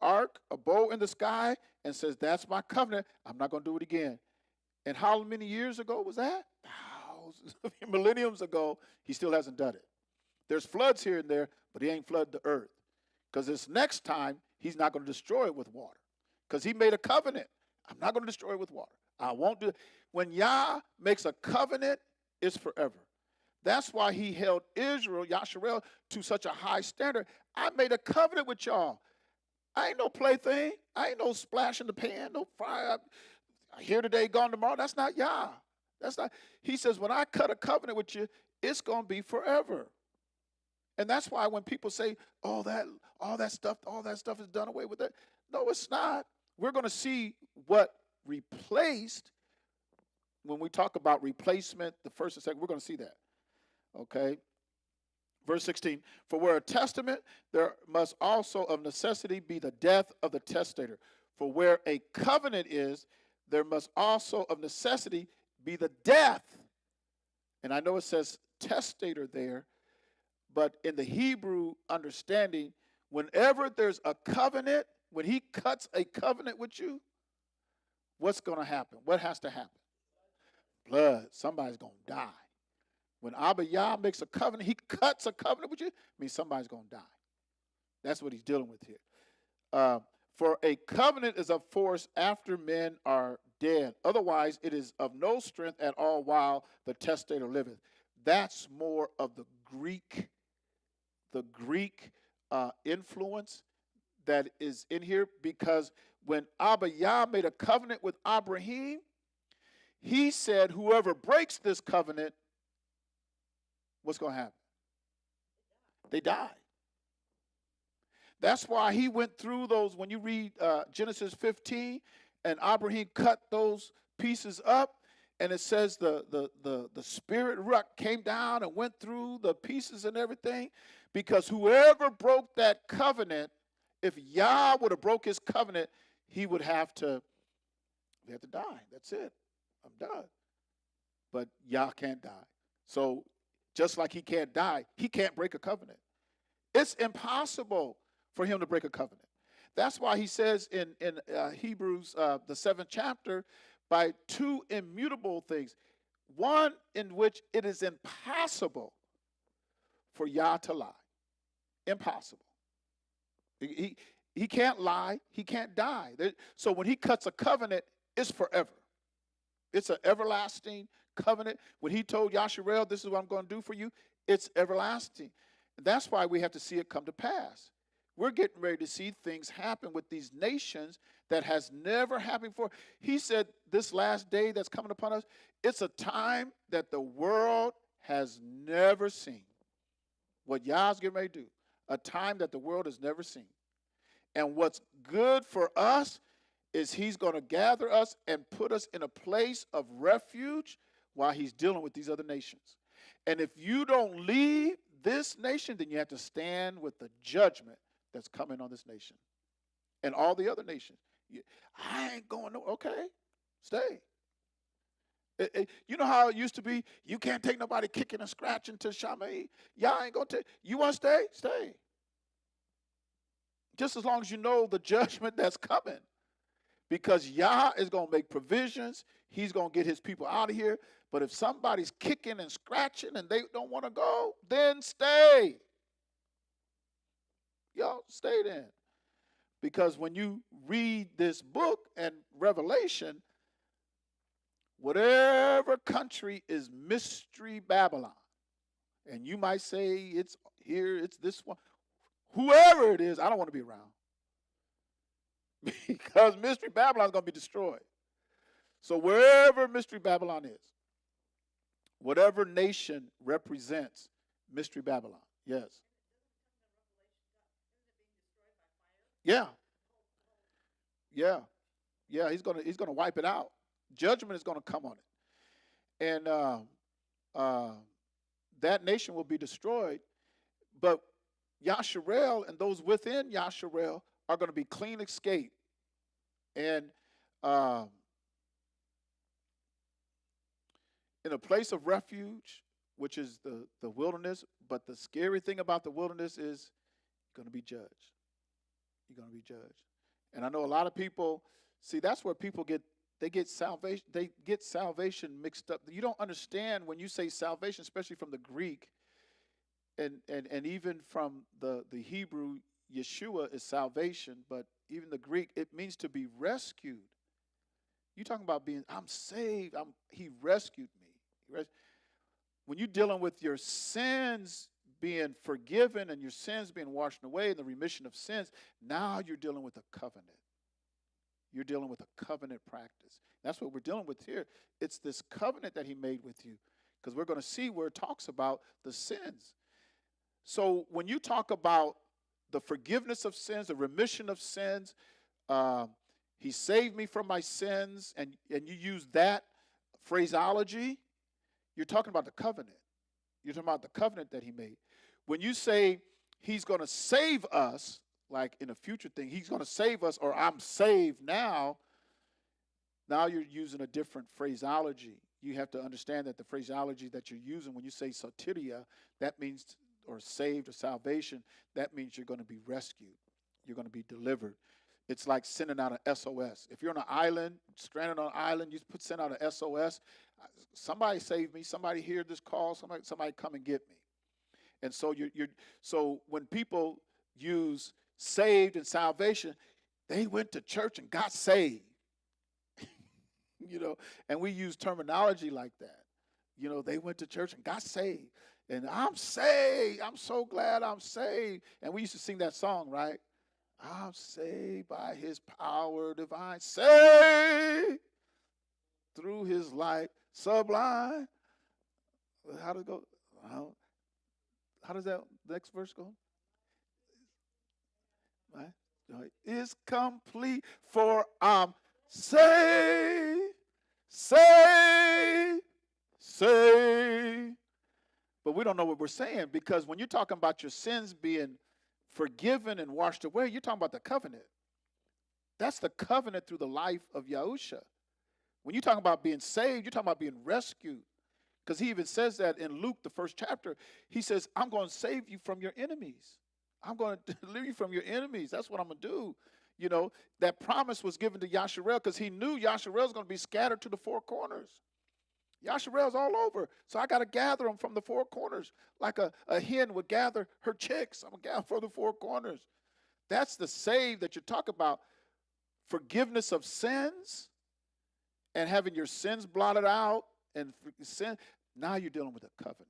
ark, a bow in the sky, and says, that's my covenant. I'm not going to do it again. And how many years ago was that? Thousands of millenniums ago. He still hasn't done it. There's floods here and there, but he ain't flooded the earth. Because this next time, he's not going to destroy it with water. Because he made a covenant. I'm not going to destroy it with water. I won't do it. When Yah makes a covenant, it's forever. That's why he held Israel, Yasharel, to such a high standard. I made a covenant with y'all. I ain't no plaything. I ain't no splash in the pan, no fire. Here today, gone tomorrow. That's not Yah. That's not. He says, when I cut a covenant with you, it's going to be forever. And that's why when people say, all that stuff is done away with it. No, it's not. We're going to see what replaced, when we talk about replacement, the first and second, we're going to see that. Okay. Verse 16, for where a testament, there must also of necessity be the death of the testator. For where a covenant is, there must also of necessity be the death. And I know it says testator there, but in the Hebrew understanding, whenever there's a covenant, when he cuts a covenant with you, what's going to happen? What has to happen? Blood. Somebody's going to die. When Abba Yah makes a covenant, he cuts a covenant with you, it means somebody's going to die. That's what he's dealing with here. For a covenant is of force after men are dead. Otherwise, it is of no strength at all while the testator liveth. That's more of the Greek influence that is in here, because when Abba Yah made a covenant with Abraham, he said whoever breaks this covenant, what's going to happen? They die. That's why he went through those, when you read Genesis 15, and Abraham cut those pieces up, and it says the spirit ruach came down and went through the pieces and everything, because whoever broke that covenant, if Yah would have broke his covenant, he would have to die. That's it. I'm done. But Yah can't die. So just like he can't die, he can't break a covenant. It's impossible for him to break a covenant. That's why he says in Hebrews, the 7th chapter, by two immutable things. One in which it is impossible for Yah to lie. Impossible. He can't lie. He can't die. So when he cuts a covenant, it's forever. It's an everlasting covenant. When he told Yasharel, this is what I'm going to do for you, it's everlasting. That's why we have to see it come to pass. We're getting ready to see things happen with these nations that has never happened before. He said this last day that's coming upon us, it's a time that the world has never seen. What Yah's getting ready to do, a time that the world has never seen. And what's good for us is he's going to gather us and put us in a place of refuge while he's dealing with these other nations. And if you don't leave this nation, then you have to stand with the judgment that's coming on this nation and all the other nations. I ain't going no. Okay, stay. You know how it used to be? You can't take nobody kicking and scratching to Shammai. Y'all ain't going to take. You want to stay? Stay. Just as long as you know the judgment that's coming. Because Yah is going to make provisions. He's going to get his people out of here. But if somebody's kicking and scratching and they don't want to go, then stay. Y'all stay then. Because when you read this book and Revelation, whatever country is mystery Babylon, and you might say it's here, it's this one, whoever it is, I don't want to be around. Because mystery Babylon is going to be destroyed. So wherever mystery Babylon is, whatever nation represents mystery Babylon, yes. Yeah. Yeah. Yeah, he's gonna wipe it out. Judgment is going to come on it. And that nation will be destroyed. But Yasharel and those within Yasharel are going to be clean escape. And in a place of refuge, which is the wilderness, but the scary thing about the wilderness is you're going to be judged. You're going to be judged. And I know a lot of people, see, that's where people get salvation. They get salvation mixed up. You don't understand when you say salvation, especially from the Greek, and even from the Hebrew, Yeshua is salvation, but even the Greek, it means to be rescued. You're talking about being, I'm saved. He rescued me. When you're dealing with your sins being forgiven and your sins being washed away and the remission of sins, now you're dealing with a covenant. You're dealing with a covenant practice. That's what we're dealing with here. It's this covenant that he made with you, because we're going to see where it talks about the sins. So when you talk about the forgiveness of sins, the remission of sins, he saved me from my sins, and you use that phraseology, you're talking about the covenant. You're talking about the covenant that he made. When you say he's going to save us, like in a future thing, he's going to save us, or I'm saved now you're using a different phraseology. You have to understand that the phraseology that you're using when you say soteria, that means, or saved or salvation, that means you're going to be rescued. You're going to be delivered. It's like sending out an SOS. If you're on an island, stranded on an island, you send out an SOS. Somebody save me. Somebody hear this call. Somebody come and get me. And so so when people use saved and salvation, they went to church and got saved. And we use terminology like that. They went to church and got saved. And I'm saved. I'm so glad I'm saved. And we used to sing that song, right? I'm saved by his power divine. Saved. through his life sublime. How does it go? How does that next verse go? Right? Is complete, for I'm saved, saved, saved. But we don't know what we're saying, because when you're talking about your sins being forgiven and washed away, you're talking about the covenant. That's the covenant through the life of Yahusha. When you're talking about being saved, you're talking about being rescued. Because he even says that in Luke, the first chapter. He says, I'm going to save you from your enemies. I'm going to deliver you from your enemies. That's what I'm going to do. You know, that promise was given to Yasharel because he knew Yasharel was going to be scattered to the four corners. Yasharel's all over. So I got to gather them from the four corners like a hen would gather her chicks. I'm going to gather from the four corners. That's the save that you're talking about. Forgiveness of sins and having your sins blotted out and sin. Now you're dealing with a covenant.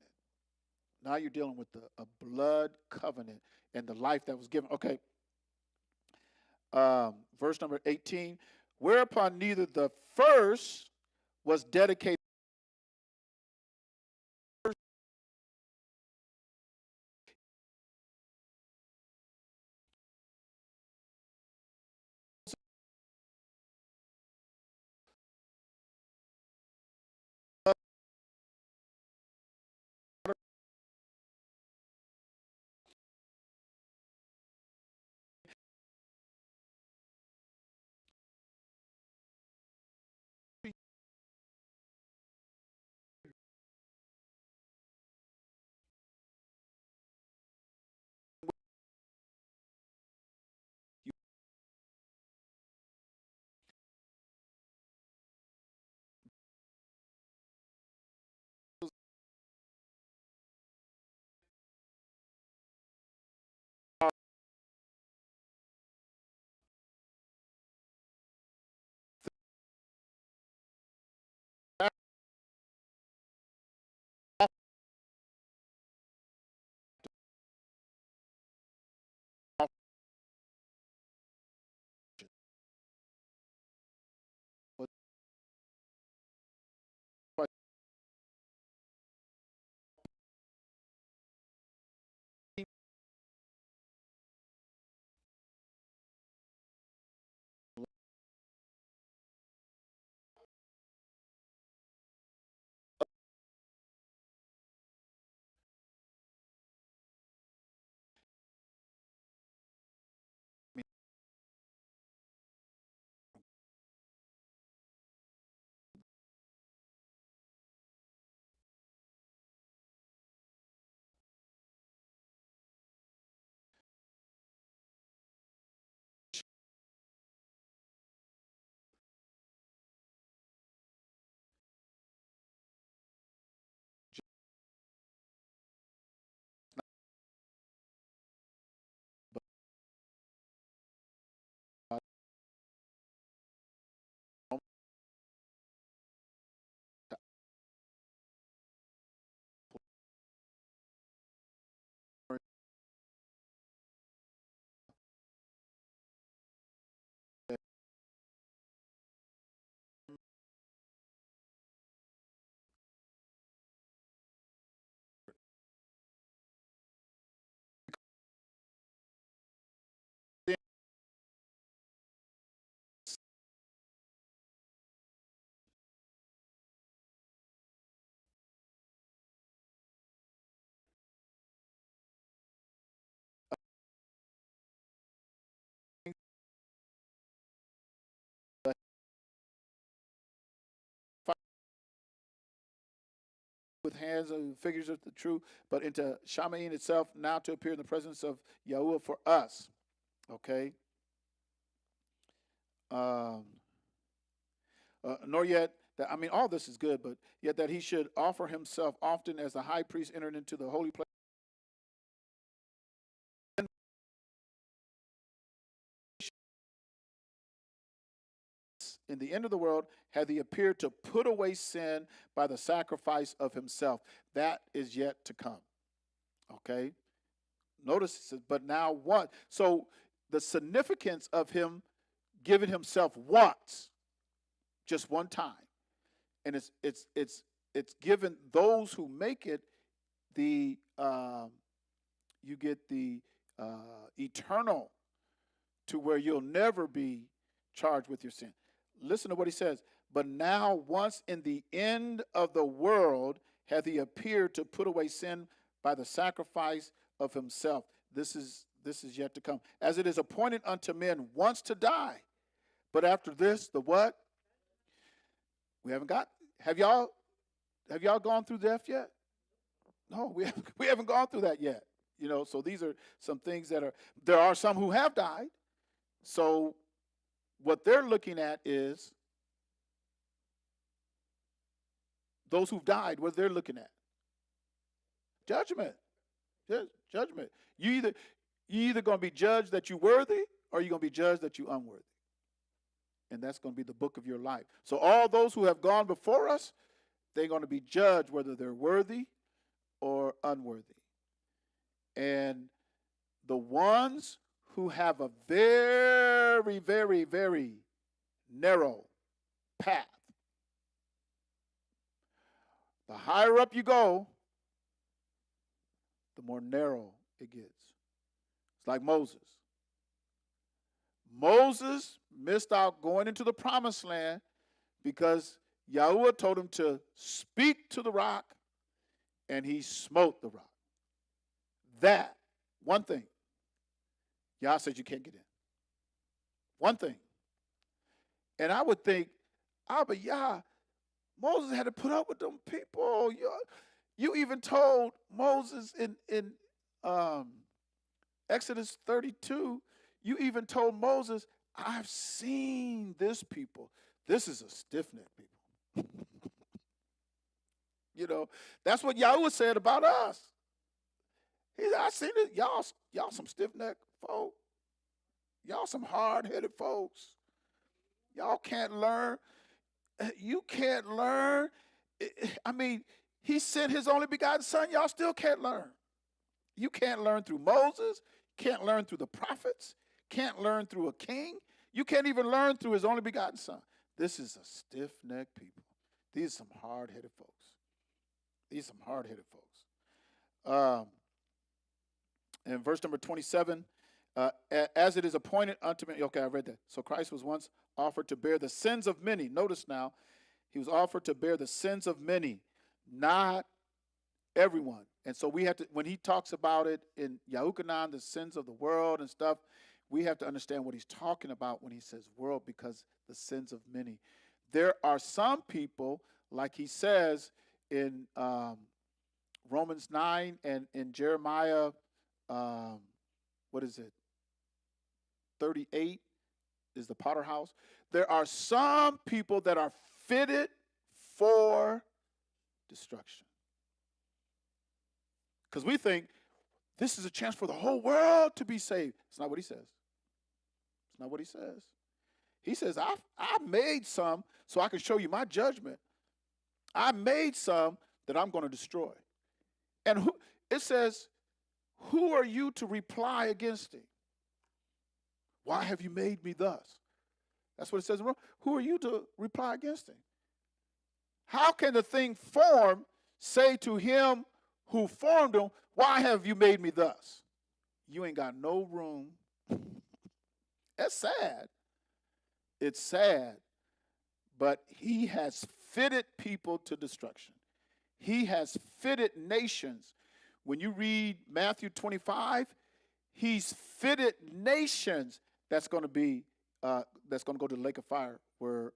Now you're dealing with a blood covenant and the life that was given. Okay. Verse number 18. Whereupon neither the first was dedicated. With hands and figures of the truth, but into Shamayin itself, now to appear in the presence of Yahuwah for us. Okay. Um, Nor yet that, I mean, all this is good, but yet that he should offer himself often as the high priest entered into the holy place. In the end of the world, hath he appeared to put away sin by the sacrifice of himself. That is yet to come. Okay? Notice it says, but now what? So the significance of him giving himself once, just one time. and it's given those who make it the you get the eternal, to where you'll never be charged with your sin. Listen to what he says. But now, once in the end of the world, hath he appeared to put away sin by the sacrifice of himself. This is yet to come. As it is appointed unto men once to die, but after this, the what? We haven't got. Have y'all gone through death yet? No, we haven't gone through that yet. So these are some things there are some who have died. So what they're looking at is those who've died, what they're looking at. Judgment. Yes, judgment. You either going to be judged that you're worthy, or you're going to be judged that you're unworthy. And that's going to be the book of your life. So all those who have gone before us, they're going to be judged whether they're worthy or unworthy. And the ones who have a very, very, very narrow path, the higher up you go, the more narrow it gets. It's like Moses. Moses missed out going into the promised land because Yahuwah told him to speak to the rock, and he smote the rock. That, one thing, Yah said you can't get in. One thing. And I would think, but Yah, Moses had to put up with them people. You even told Moses in Exodus 32, you even told Moses, I've seen this people. This is a stiff-necked people. That's what Yahuwah said about us. He said, I seen it. Y'all some stiff-necked folk. Y'all some hard-headed folks. Y'all can't learn. You can't learn. I mean, he sent his only begotten son. Y'all still can't learn. You can't learn through Moses. Can't learn through the prophets. Can't learn through a king. You can't even learn through his only begotten son. This is a stiff-necked people. These are some hard-headed folks. These are some hard-headed folks. In verse number 27, as it is appointed unto me. Okay, I read that. So Christ was once offered to bear the sins of many. Notice now, he was offered to bear the sins of many, not everyone. And so we have to, when he talks about it in Yahukanan, the sins of the world and stuff, we have to understand what he's talking about when he says world, because the sins of many. There are some people, like he says in Romans 9 and in Jeremiah, 38 is the potter house. There are some people that are fitted for destruction. Because we think this is a chance for the whole world to be saved. It's not what he says. It's not what he says. He says, I made some so I can show you my judgment. I made some that I'm going to destroy. And it says, who are you to reply against him? Why have you made me thus? That's what it says. Who are you to reply against him? How can the thing formed say to him who formed him, why have you made me thus? You ain't got no room. That's sad. It's sad. But he has fitted people to destruction. He has fitted nations. When you read Matthew 25, he's fitted nations that's going to go to the lake of fire where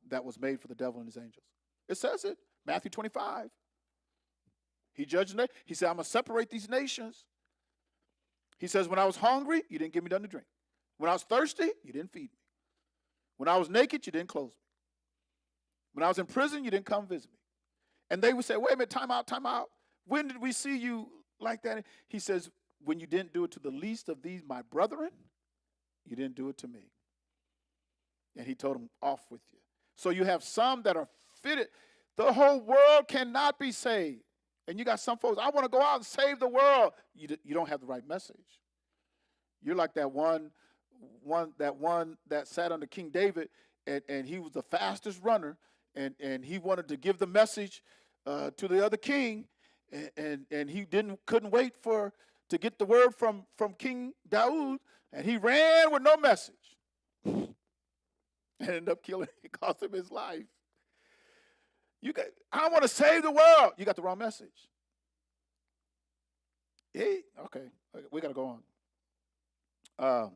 that was made for the devil and his angels. It says it, Matthew 25. He judged. He said, I'm going to separate these nations. He says, when I was hungry, you didn't give me nothing to drink. When I was thirsty, you didn't feed me. When I was naked, you didn't clothe me. When I was in prison, you didn't come visit me. And they would say, wait a minute, time out, time out. When did we see you like that? He says, when you didn't do it to the least of these, my brethren, you didn't do it to me. And he told them, off with you. So you have some that are fitted. The whole world cannot be saved. And you got some folks, I want to go out and save the world. You don't have the right message. You're like that one that sat under King David, and he was the fastest runner, and he wanted to give the message to the other king, and he couldn't wait to get the word from King Daud, and he ran with no message and ended up killing. It cost him his life. I want to save the world. You got the wrong message. Okay, we got to go on.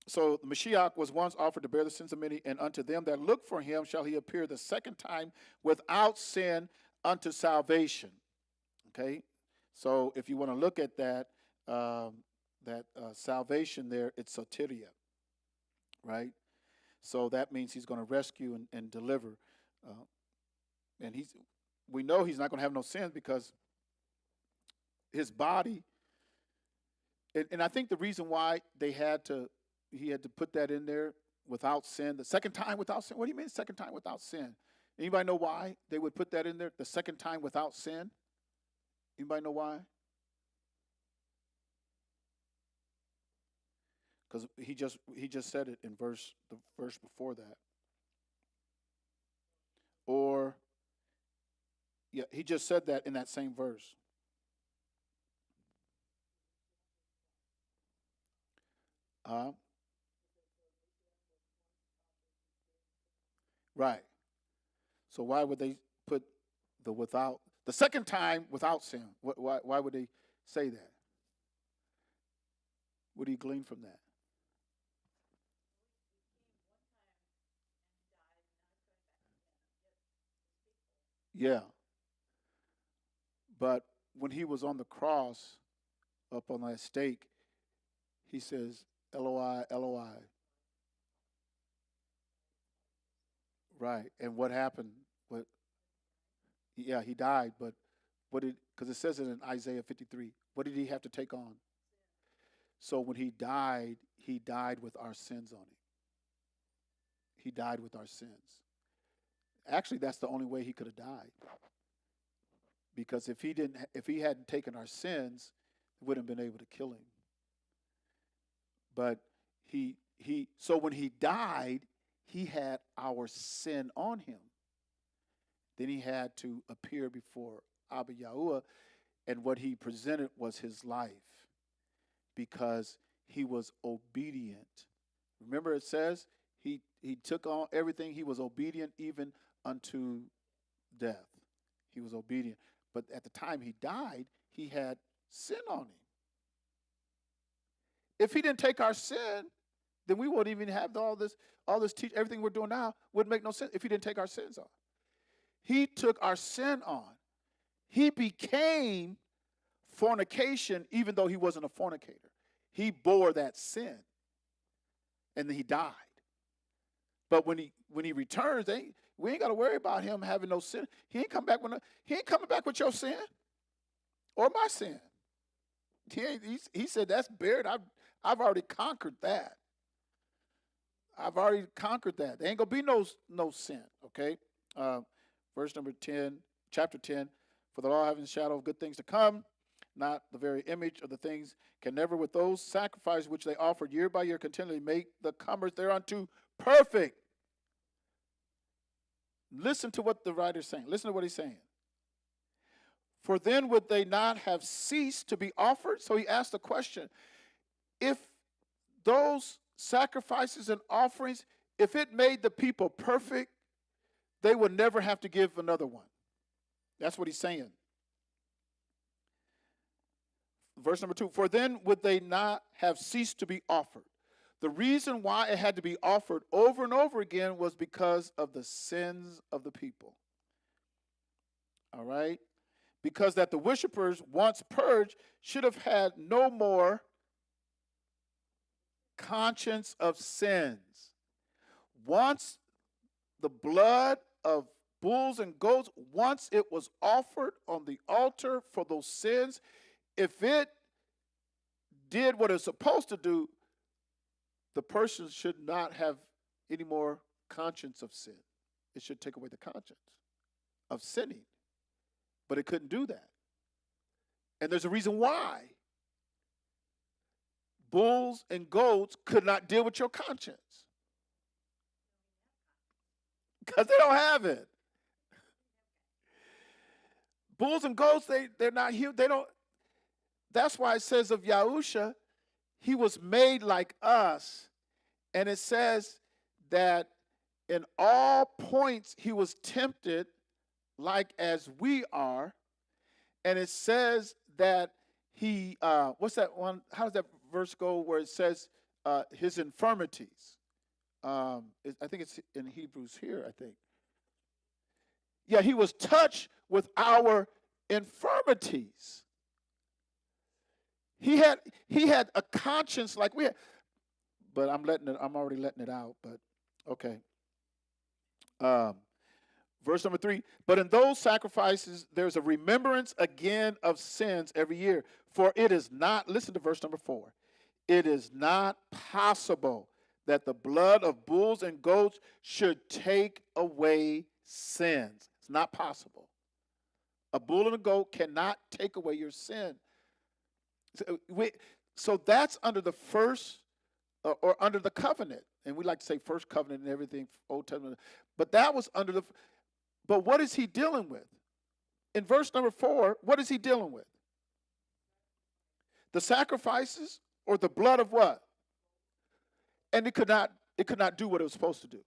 So the Mashiach was once offered to bear the sins of many, and unto them that look for him shall he appear the second time without sin unto salvation. Okay, so if you want to look at that, salvation there, it's soteria, right? So that means he's going to rescue and deliver, and we know he's not going to have no sins because his body. And I think the reason why he had to put that in there without sin, the second time without sin. What do you mean second time without sin? Anybody know why they would put that in there, the second time without sin? Anybody know why? Because he just said it in the verse before that. Or, yeah, he just said that in that same verse. Right. So why would they put the second time without sin? Why would they say that? What do you glean from that? Yeah. But when he was on the cross, up on that stake, he says, Eloi, Eloi. Right. And what happened? Yeah, he died, but because it says it in Isaiah 53, what did he have to take on? So when he died with our sins on him. He died with our sins. Actually, that's the only way he could have died. Because if he hadn't taken our sins, we wouldn't have been able to kill him. But so when he died, he had our sin on him. Then he had to appear before Abba Yahuwah, and what he presented was his life because he was obedient. Remember it says he took on everything. He was obedient even unto death. He was obedient. But at the time he died, he had sin on him. If he didn't take our sin, then we wouldn't even have all this everything we're doing now wouldn't make no sense if he didn't take our sins on. He took our sin on. He became fornication even though he wasn't a fornicator. He bore that sin. And then he died. But when he returns, we ain't got to worry about him having no sin. He ain't coming back with your sin or my sin. He said that's buried. I've already conquered that. I've already conquered that. There ain't gonna be no sin. Okay. Verse number 10, chapter 10. For the law having the shadow of good things to come, not the very image of the things, can never with those sacrifices which they offered year by year continually make the comers thereunto perfect. Listen to what the writer's saying. Listen to what he's saying. For then would they not have ceased to be offered? So he asked the question, if those sacrifices and offerings, if it made the people perfect, they would never have to give another one. That's what he's saying. Verse number 2, for then would they not have ceased to be offered? The reason why it had to be offered over and over again was because of the sins of the people. All right? Because that the worshipers, once purged, should have had no more conscience of sins. Once the blood of bulls and goats, once it was offered on the altar for those sins, if it did what it's supposed to do, the person should not have any more conscience of sin. It should take away the conscience of sinning. But it couldn't do that. And there's a reason why. Bulls and goats could not deal with your conscience. Because they don't have it. Bulls and goats, they're not human. They don't. That's why it says of Yahusha, he was made like us. And it says that in all points he was tempted like as we are. And it says that he, what's that one? How does that verse go where it says his infirmities? I think it's in Hebrews here, I think. Yeah, he was touched with our infirmities. He had a conscience like we had. But I'm already letting it out, but okay. Verse number 3, but in those sacrifices, there's a remembrance again of sins every year. For it is not, listen to verse number 4, it is not possible that the blood of bulls and goats should take away sins. It's not possible. A bull and a goat cannot take away your sin. So that's under the first, or under the covenant. And we like to say first covenant and everything, Old Testament. But that was under the, but what is he dealing with? In verse number 4, what is he dealing with? The sacrifices or the blood of what? And it could not do what it was supposed to do.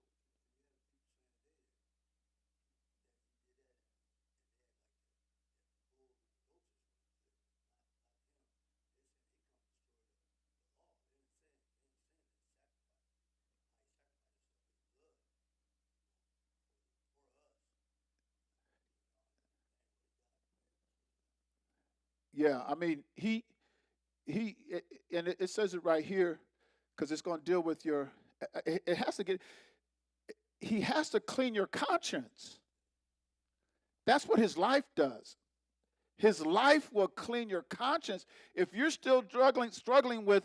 Yeah, I mean, and it says it right here because it's going to deal with your, it has to get, he has to clean your conscience. That's what his life does. His life will clean your conscience. If you're still struggling with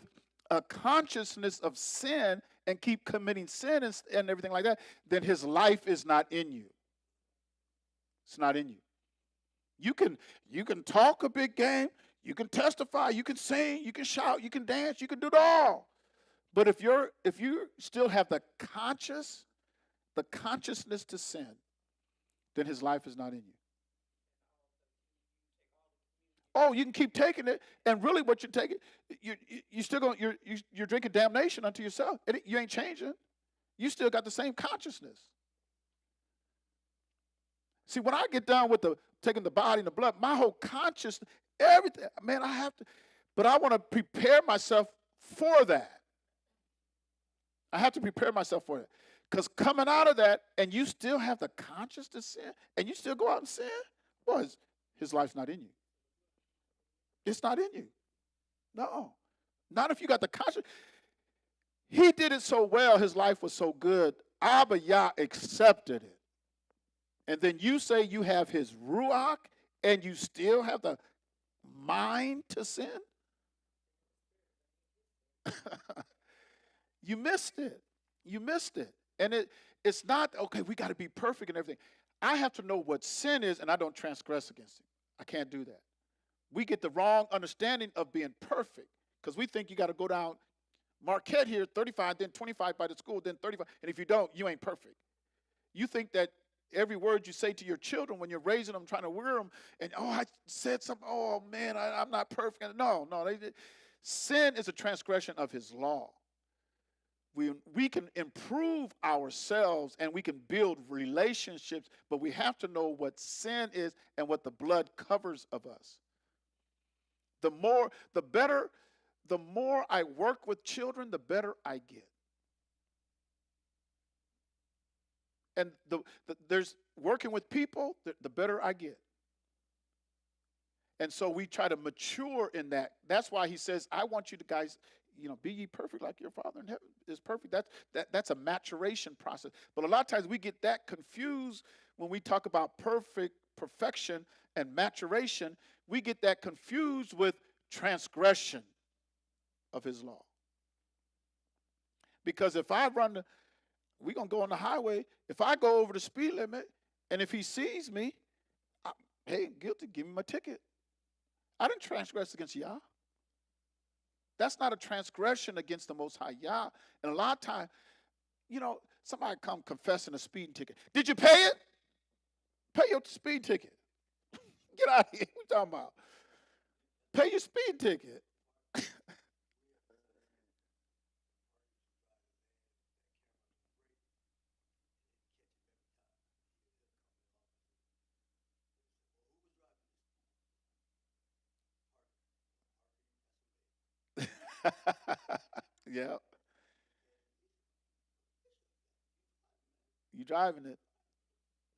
a consciousness of sin and keep committing sin and everything like that, then his life is not in you. It's not in you. You can talk a big game, you can testify, you can sing, you can shout, you can dance, you can do it all. But if you still have the consciousness to sin, then his life is not in you. Oh, you can keep taking it, and really, what you're taking, you're drinking damnation unto yourself. You ain't changing. You still got the same consciousness. See, when I get done with taking the body and the blood, my whole consciousness, everything, man, I have to, but I want to prepare myself for that. I have to prepare myself for that. Because coming out of that, and you still have the conscience to sin, and you still go out and sin, boy, his life's not in you. It's not in you. No. Not if you got the conscience. He did it so well, his life was so good, Abba Yah accepted it. And then you say you have his ruach and you still have the mind to sin? You missed it. You missed it. And it's not, okay, we got to be perfect and everything. I have to know what sin is, and I don't transgress against it. I can't do that. We get the wrong understanding of being perfect because we think you got to go down Marquette here, 35, then 25 by the school, then 35. And if you don't, you ain't perfect. You think that every word you say to your children when you're raising them, trying to rear them, and, oh, I said something, oh, man, I'm not perfect. No. Sin is a transgression of his law. We can improve ourselves and we can build relationships, but we have to know what sin is and what the blood covers of us. The more I work with children, the better I get. And there's working with people, the better I get. And so we try to mature in that. That's why he says, I want you to guys, be ye perfect like your Father in heaven is perfect. That's a maturation process. But a lot of times we get that confused when we talk about perfection and maturation. We get that confused with transgression of his law. Because if I we're going to go on the highway. If I go over the speed limit, and if he sees me, hey, guilty, give me my ticket. I didn't transgress against Yah. That's not a transgression against the Most High Yah. And a lot of times, somebody come confessing a speeding ticket. Did you pay it? Pay your speed ticket. Get out of here. What you talking about? Pay your speed ticket. Yeah, you driving it,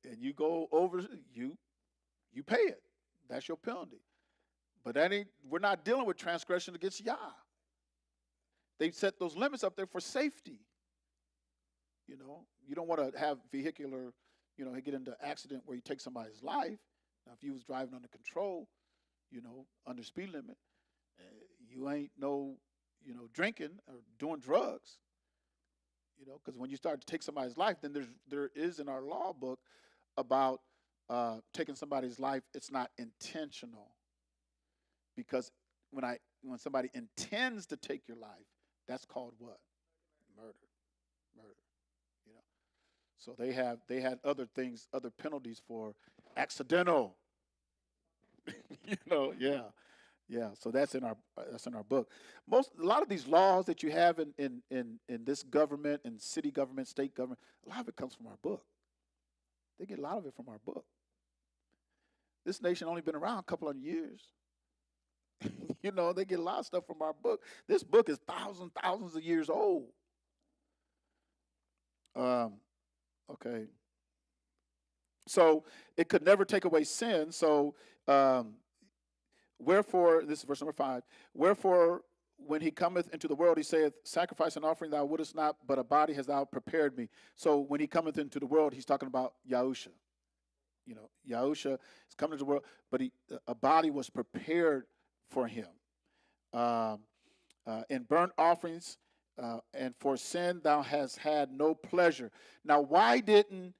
and you go over, you pay it. That's your penalty. But that ain't. We're not dealing with transgression against Yah. They set those limits up there for safety. You don't want to have vehicular, get into an accident where you take somebody's life. Now, if you was driving under control, under speed limit, you ain't drinking or doing drugs, because when you start to take somebody's life, then there is in our law book about taking somebody's life. It's not intentional, because when somebody intends to take your life, that's called what? Murder. You know. So they had other things, other penalties for accidental. Yeah. Yeah, so that's in our book. A lot of these laws that you have in this government, in city government, state government, a lot of it comes from our book. They get a lot of it from our book. This nation only been around a couple of years. They get a lot of stuff from our book. This book is thousands of years old. Okay. So it could never take away sin. So wherefore, this is verse number 5, wherefore when he cometh into the world, he saith, sacrifice and offering thou wouldest not, but a body hast thou prepared me. So when he cometh into the world, he's talking about Yahusha. Yahusha is coming into the world, but a body was prepared for him. In burnt offerings and for sin thou hast had no pleasure. Now, why didn't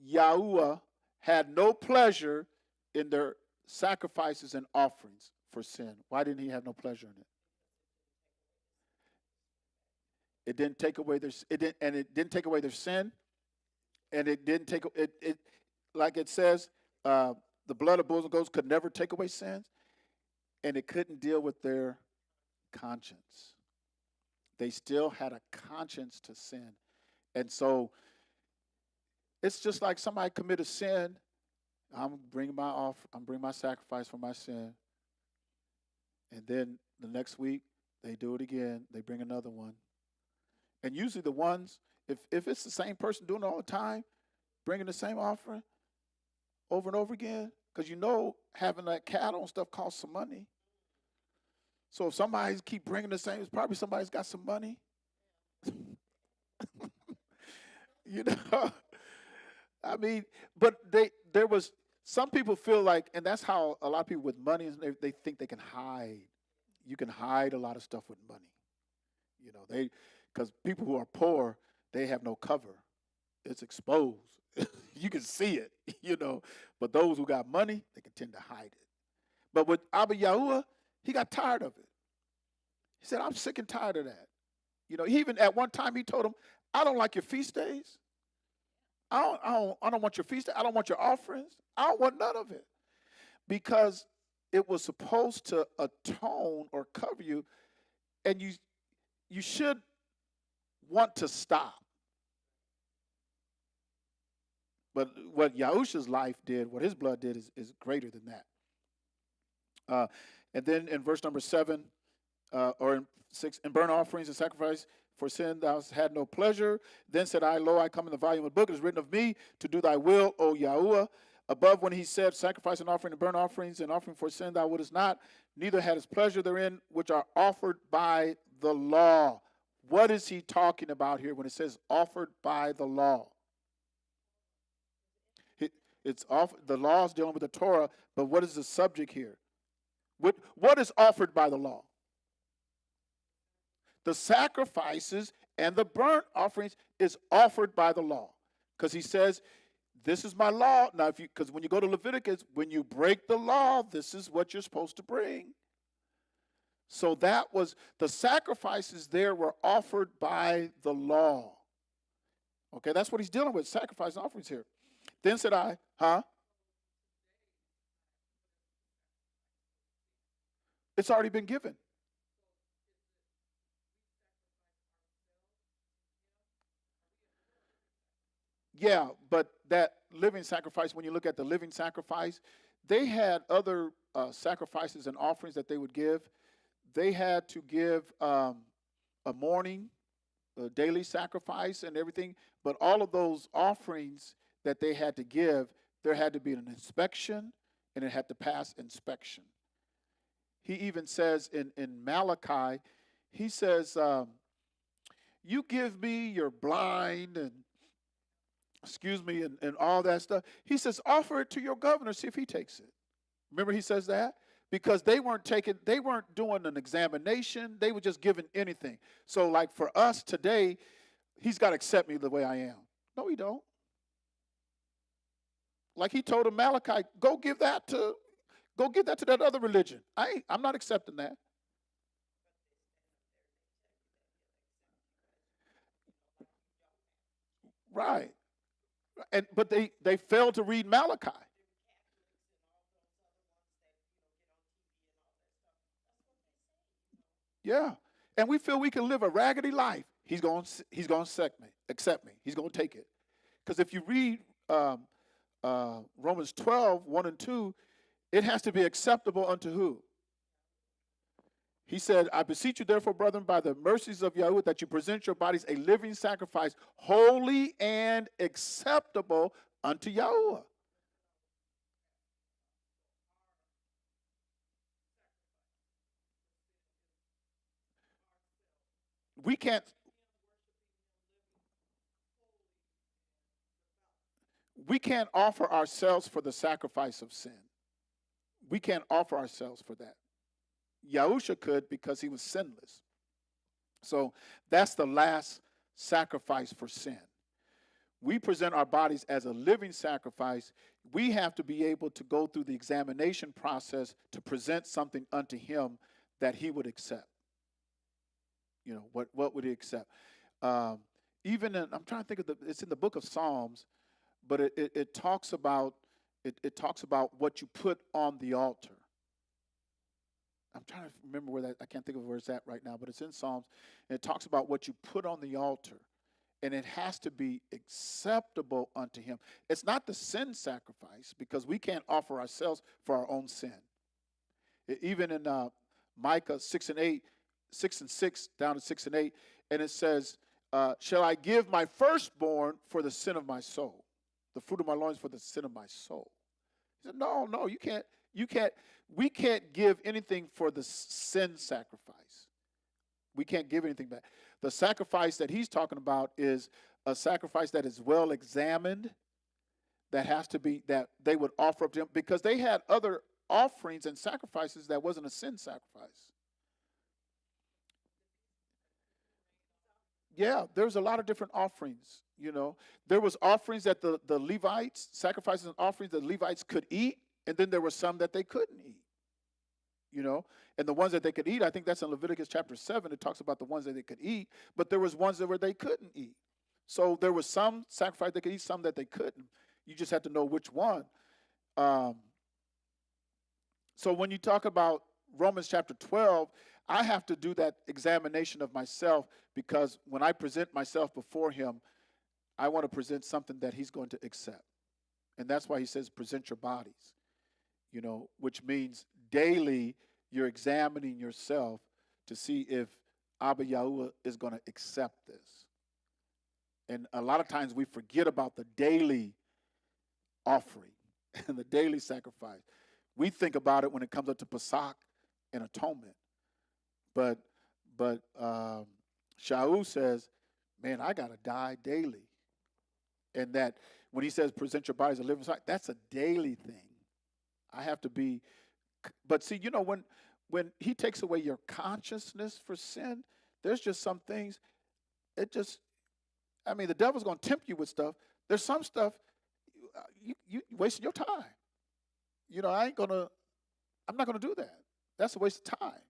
Yahuwah had no pleasure in their sacrifices and offerings for sin? Why didn't he have no pleasure in it? It didn't take away their take away their sin, and it didn't take it like it says, the blood of bulls and goats could never take away sins, and it couldn't deal with their conscience. They still had a conscience to sin, and so it's just like somebody committed a sin. I'm bringing my sacrifice for my sin. And then the next week, they do it again. They bring another one. And usually the ones, if it's the same person doing it all the time, bringing the same offering over and over again, because having that cattle and stuff costs some money. So if somebody keep bringing the same, it's probably somebody's got some money. I mean, but there was, some people feel like, and that's how a lot of people with money, they think they can hide. You can hide a lot of stuff with money. Because people who are poor, they have no cover. It's exposed. You can see it, But those who got money, they can tend to hide it. But with Abba Yahuwah, he got tired of it. He said, I'm sick and tired of that. Even at one time he told him, I don't like your feast days. I don't want your feast. I don't want your offerings. I don't want none of it, because it was supposed to atone or cover you, and you should want to stop. But what Yahusha's life did, what his blood did, is greater than that. And then in verse number 7, or in 6, in burnt offerings and sacrifice for sin thou hast had no pleasure. Then said I, lo, I come in the volume of the book. It is written of me to do thy will, O Yahuwah. Above, when he said, sacrifice and offering and burnt offerings and offering for sin thou wouldest not, neither had his pleasure therein, which are offered by the law. What is he talking about here when it says offered by the law? The law is dealing with the Torah, but what is the subject here? What is offered by the law? The sacrifices and the burnt offerings is offered by the law, because he says, this is my law. Now, because when you go to Leviticus, when you break the law, this is what you're supposed to bring. So that was, the sacrifices there were offered by the law. Okay, that's what he's dealing with, sacrifice and offerings here. Then said I, huh? It's already been given. Yeah, but that living sacrifice, when you look at the living sacrifice, they had other sacrifices and offerings that they would give. They had to give a morning, a daily sacrifice, and everything. But all of those offerings that they had to give, there had to be an inspection, and it had to pass inspection. He even says in Malachi, he says, you give me your blind and and all that stuff. He says, offer it to your governor, see if he takes it. Remember he says that? Because they weren't doing an examination, they were just giving anything. So like for us today, he's got to accept me the way I am. No, he don't. Like he told him Malachi, go give that to that other religion. I'm not accepting that. Right. But they failed to read Malachi. Yeah. And we feel we can live a raggedy life. He's going to accept me. He's going to take it. Because if you read Romans 12:1 and 2, it has to be acceptable unto who? He said, I beseech you, therefore, brethren, by the mercies of Yahweh, that you present your bodies a living sacrifice, holy and acceptable unto Yahweh. We can't we can't offer ourselves for the sacrifice of sin. We can't offer ourselves for that. Yahusha could because he was sinless. So that's the last sacrifice for sin. We present our bodies as a living sacrifice. We have to be able to go through the examination process to present something unto him that he would accept. What would he accept? Um, I'm trying to think it's in the book of Psalms, but it talks about it talks about what you put on the altar. I'm trying to remember I can't think of where it's at right now, but it's in Psalms, and it talks about what you put on the altar, and it has to be acceptable unto him. It's not the sin sacrifice, because we can't offer ourselves for our own sin. Even in Micah 6:8, 6:6 down to 6:8, and it says, shall I give my firstborn for the sin of my soul, the fruit of my loins for the sin of my soul? He said, no, you can't. We can't give anything for the sin sacrifice. We can't give anything back. The sacrifice that he's talking about is a sacrifice that is well examined, that they would offer up to him, because they had other offerings and sacrifices that wasn't a sin sacrifice. Yeah, there's a lot of different offerings. There was offerings that the Levites, sacrifices and offerings that the Levites could eat, and then there were some that they couldn't eat. And the ones that they could eat, I think that's in Leviticus chapter 7. It talks about the ones that they could eat, but there was ones that they couldn't eat. So there was some sacrifice they could eat, some that they couldn't. You just had to know which one. Um, so when you talk about Romans chapter 12, I have to do that examination of myself, because when I present myself before him, I want to present something that he's going to accept. And that's why he says, present your bodies, which means daily you're examining yourself to see if Abba Yahuwah is going to accept this. And a lot of times we forget about the daily offering and the daily sacrifice. We think about it when it comes up to Pesach and atonement. But Shaul says, man, I got to die daily. And that when he says present your body as a living sacrifice, that's a daily thing. I have to be, but see, when he takes away your consciousness for sin, there's just some things, the devil's going to tempt you with stuff. There's some stuff, you wasting your time. I'm not going to do that. That's a waste of time,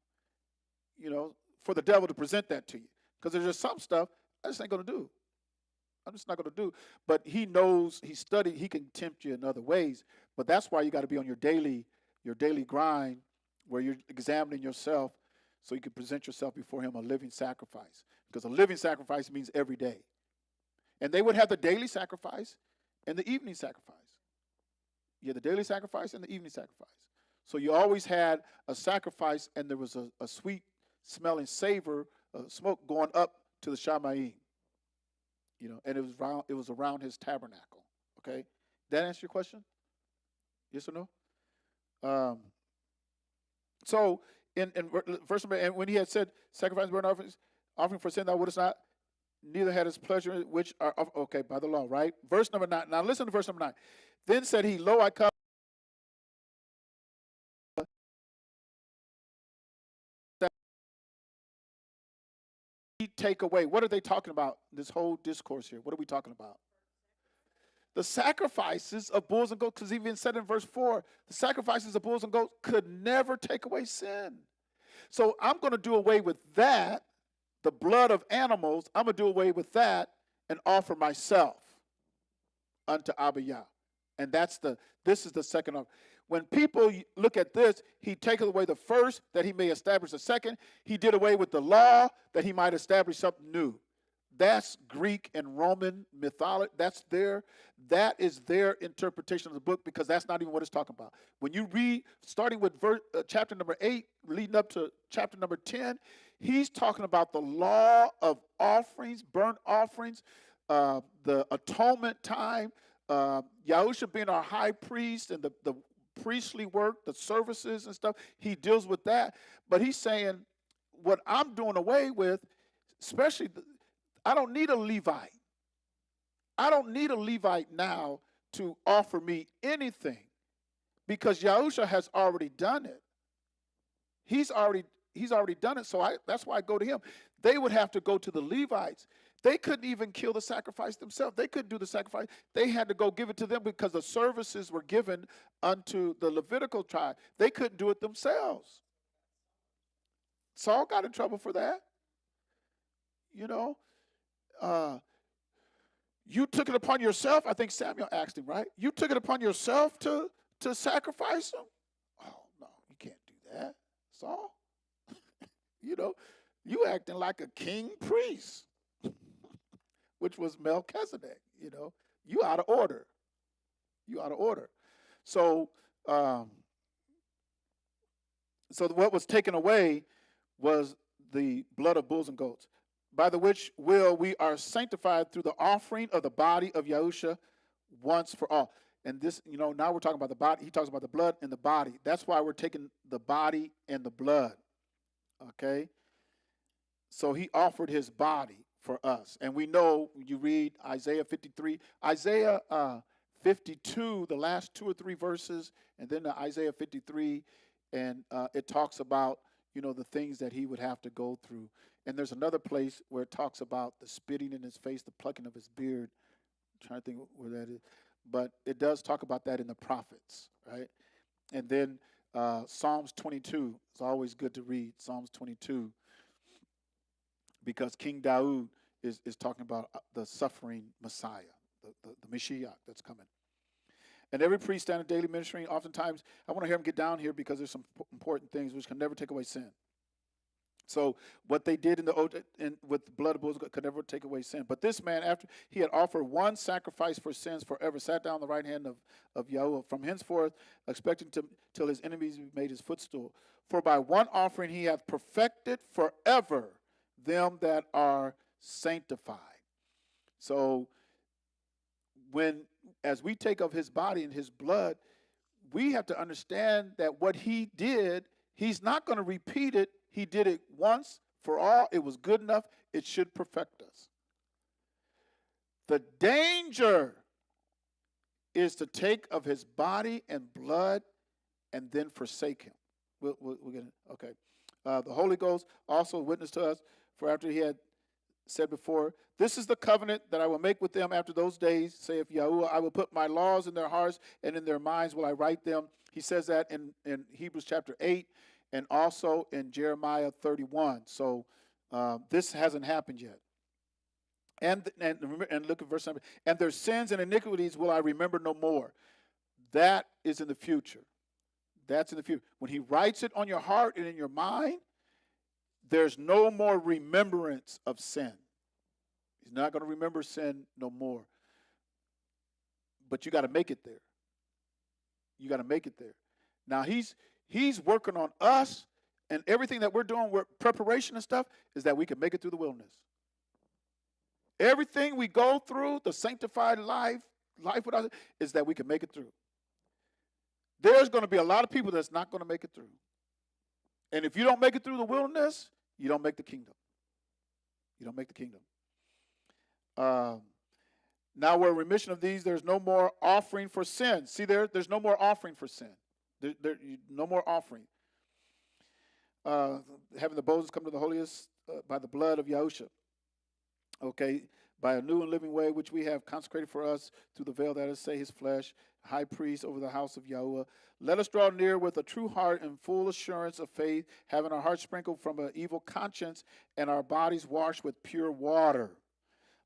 for the devil to present that to you. Because there's just some stuff I just ain't going to do. I'm just not going to do. But he knows, he studied, he can tempt you in other ways. But that's why you got to be on your daily grind where you're examining yourself so you can present yourself before him a living sacrifice. Because a living sacrifice means every day. And they would have the daily sacrifice and the evening sacrifice. You had the daily sacrifice and the evening sacrifice. So you always had a sacrifice, and there was a sweet smelling savor, smoke going up to the Shamayim. And it was around his tabernacle. Okay, that answer your question? Yes or no? So in verse number, and when he had said, "Sacrifice, burnt offerings, offering for sin, thou wouldest not, neither had his pleasure, which are okay by the law." Right. Verse number 9. Now listen to verse number 9. Then said he, "Lo, I come." Take away. What are they talking about? This whole discourse here. What are we talking about? The sacrifices of bulls and goats, because even said in verse 4, the sacrifices of bulls and goats could never take away sin. So I'm going to do away with that, the blood of animals. I'm going to do away with that and offer myself unto Abba Yah. And this is the second offer. When people look at this, he taketh away the first that he may establish the second. He did away with the law that he might establish something new. That's Greek and Roman mythology. That is their interpretation of the book, because that's not even what it's talking about. When you read, starting with chapter number 8, leading up to chapter number 10, he's talking about the law of offerings, burnt offerings, the atonement time, Yahusha being our high priest, and the priestly work, the services and stuff. He deals with that. But he's saying, what I'm doing away with, especially, I don't need a Levite. I don't need a Levite now to offer me anything, because Yahusha has already done it. He's already done it, so that's why I go to him. They would have to go to the Levites. They couldn't even kill the sacrifice themselves. They couldn't do the sacrifice. They had to go give it to them, because the services were given unto the Levitical tribe. They couldn't do it themselves. Saul got in trouble for that. You took it upon yourself. I think Samuel asked him, right? You took it upon yourself to sacrifice him? Oh, no, you can't do that, Saul. You acting like a king priest, which was Melchizedek. You out of order. You out of order. So, what was taken away was the blood of bulls and goats, by the which will we are sanctified through the offering of the body of Yahusha once for all. And this, now we're talking about the body. He talks about the blood and the body. That's why we're taking the body and the blood. Okay? So he offered his body for us. And we know, you read Isaiah 53, Isaiah 52, the last 2 or 3 verses, and then Isaiah 53, and it talks about, the things that he would have to go through. And there's another place where it talks about the spitting in his face, the plucking of his beard. I'm trying to think where that is. But it does talk about that in the prophets, right? And then Psalms 22 is always good to read, Psalms 22, because King Daud is talking about the suffering Messiah, the Mashiach that's coming. And every priest standing daily ministering, oftentimes, I want to hear him get down here, because there's some important things which can never take away sin. So what they did with the blood of bulls could never take away sin. But this man, after he had offered one sacrifice for sins forever, sat down on the right hand of Yahweh, from henceforth, expecting till his enemies made his footstool. For by one offering he hath perfected forever them that are sanctified. So as we take of his body and his blood, we have to understand that what he did, he's not going to repeat it. He did it once for all. It was good enough. It should perfect us. The danger is to take of his body and blood and then forsake him. We'll get it. Okay. The Holy Ghost also witnessed to us, for after he had said before, this is the covenant that I will make with them after those days, saith Yahuwah. I will put my laws in their hearts, and in their minds will I write them. He says that in Hebrews chapter 8, and also in Jeremiah 31. So this hasn't happened yet. And look at verse number. And their sins and iniquities will I remember no more. That is in the future. That's in the future. When he writes it on your heart and in your mind, there's no more remembrance of sin. He's not going to remember sin no more. But you got to make it there. You got to make it there. Now he's working on us, and everything that we're doing, preparation and stuff, is that we can make it through the wilderness. Everything we go through, the sanctified life without it, is that we can make it through. There's going to be a lot of people that's not going to make it through. And if you don't make it through the wilderness, you don't make the kingdom. You don't make the kingdom. Now where remission of these, there's no more offering for sin. See there's no more offering for sin. No more offering. Having the boldness come to the holiest by the blood of Yahusha. Okay, by a new and living way which we have consecrated for us through the veil, that is, say, his flesh, high priest over the house of Yahuwah. Let us draw near with a true heart and full assurance of faith, having our hearts sprinkled from an evil conscience and our bodies washed with pure water.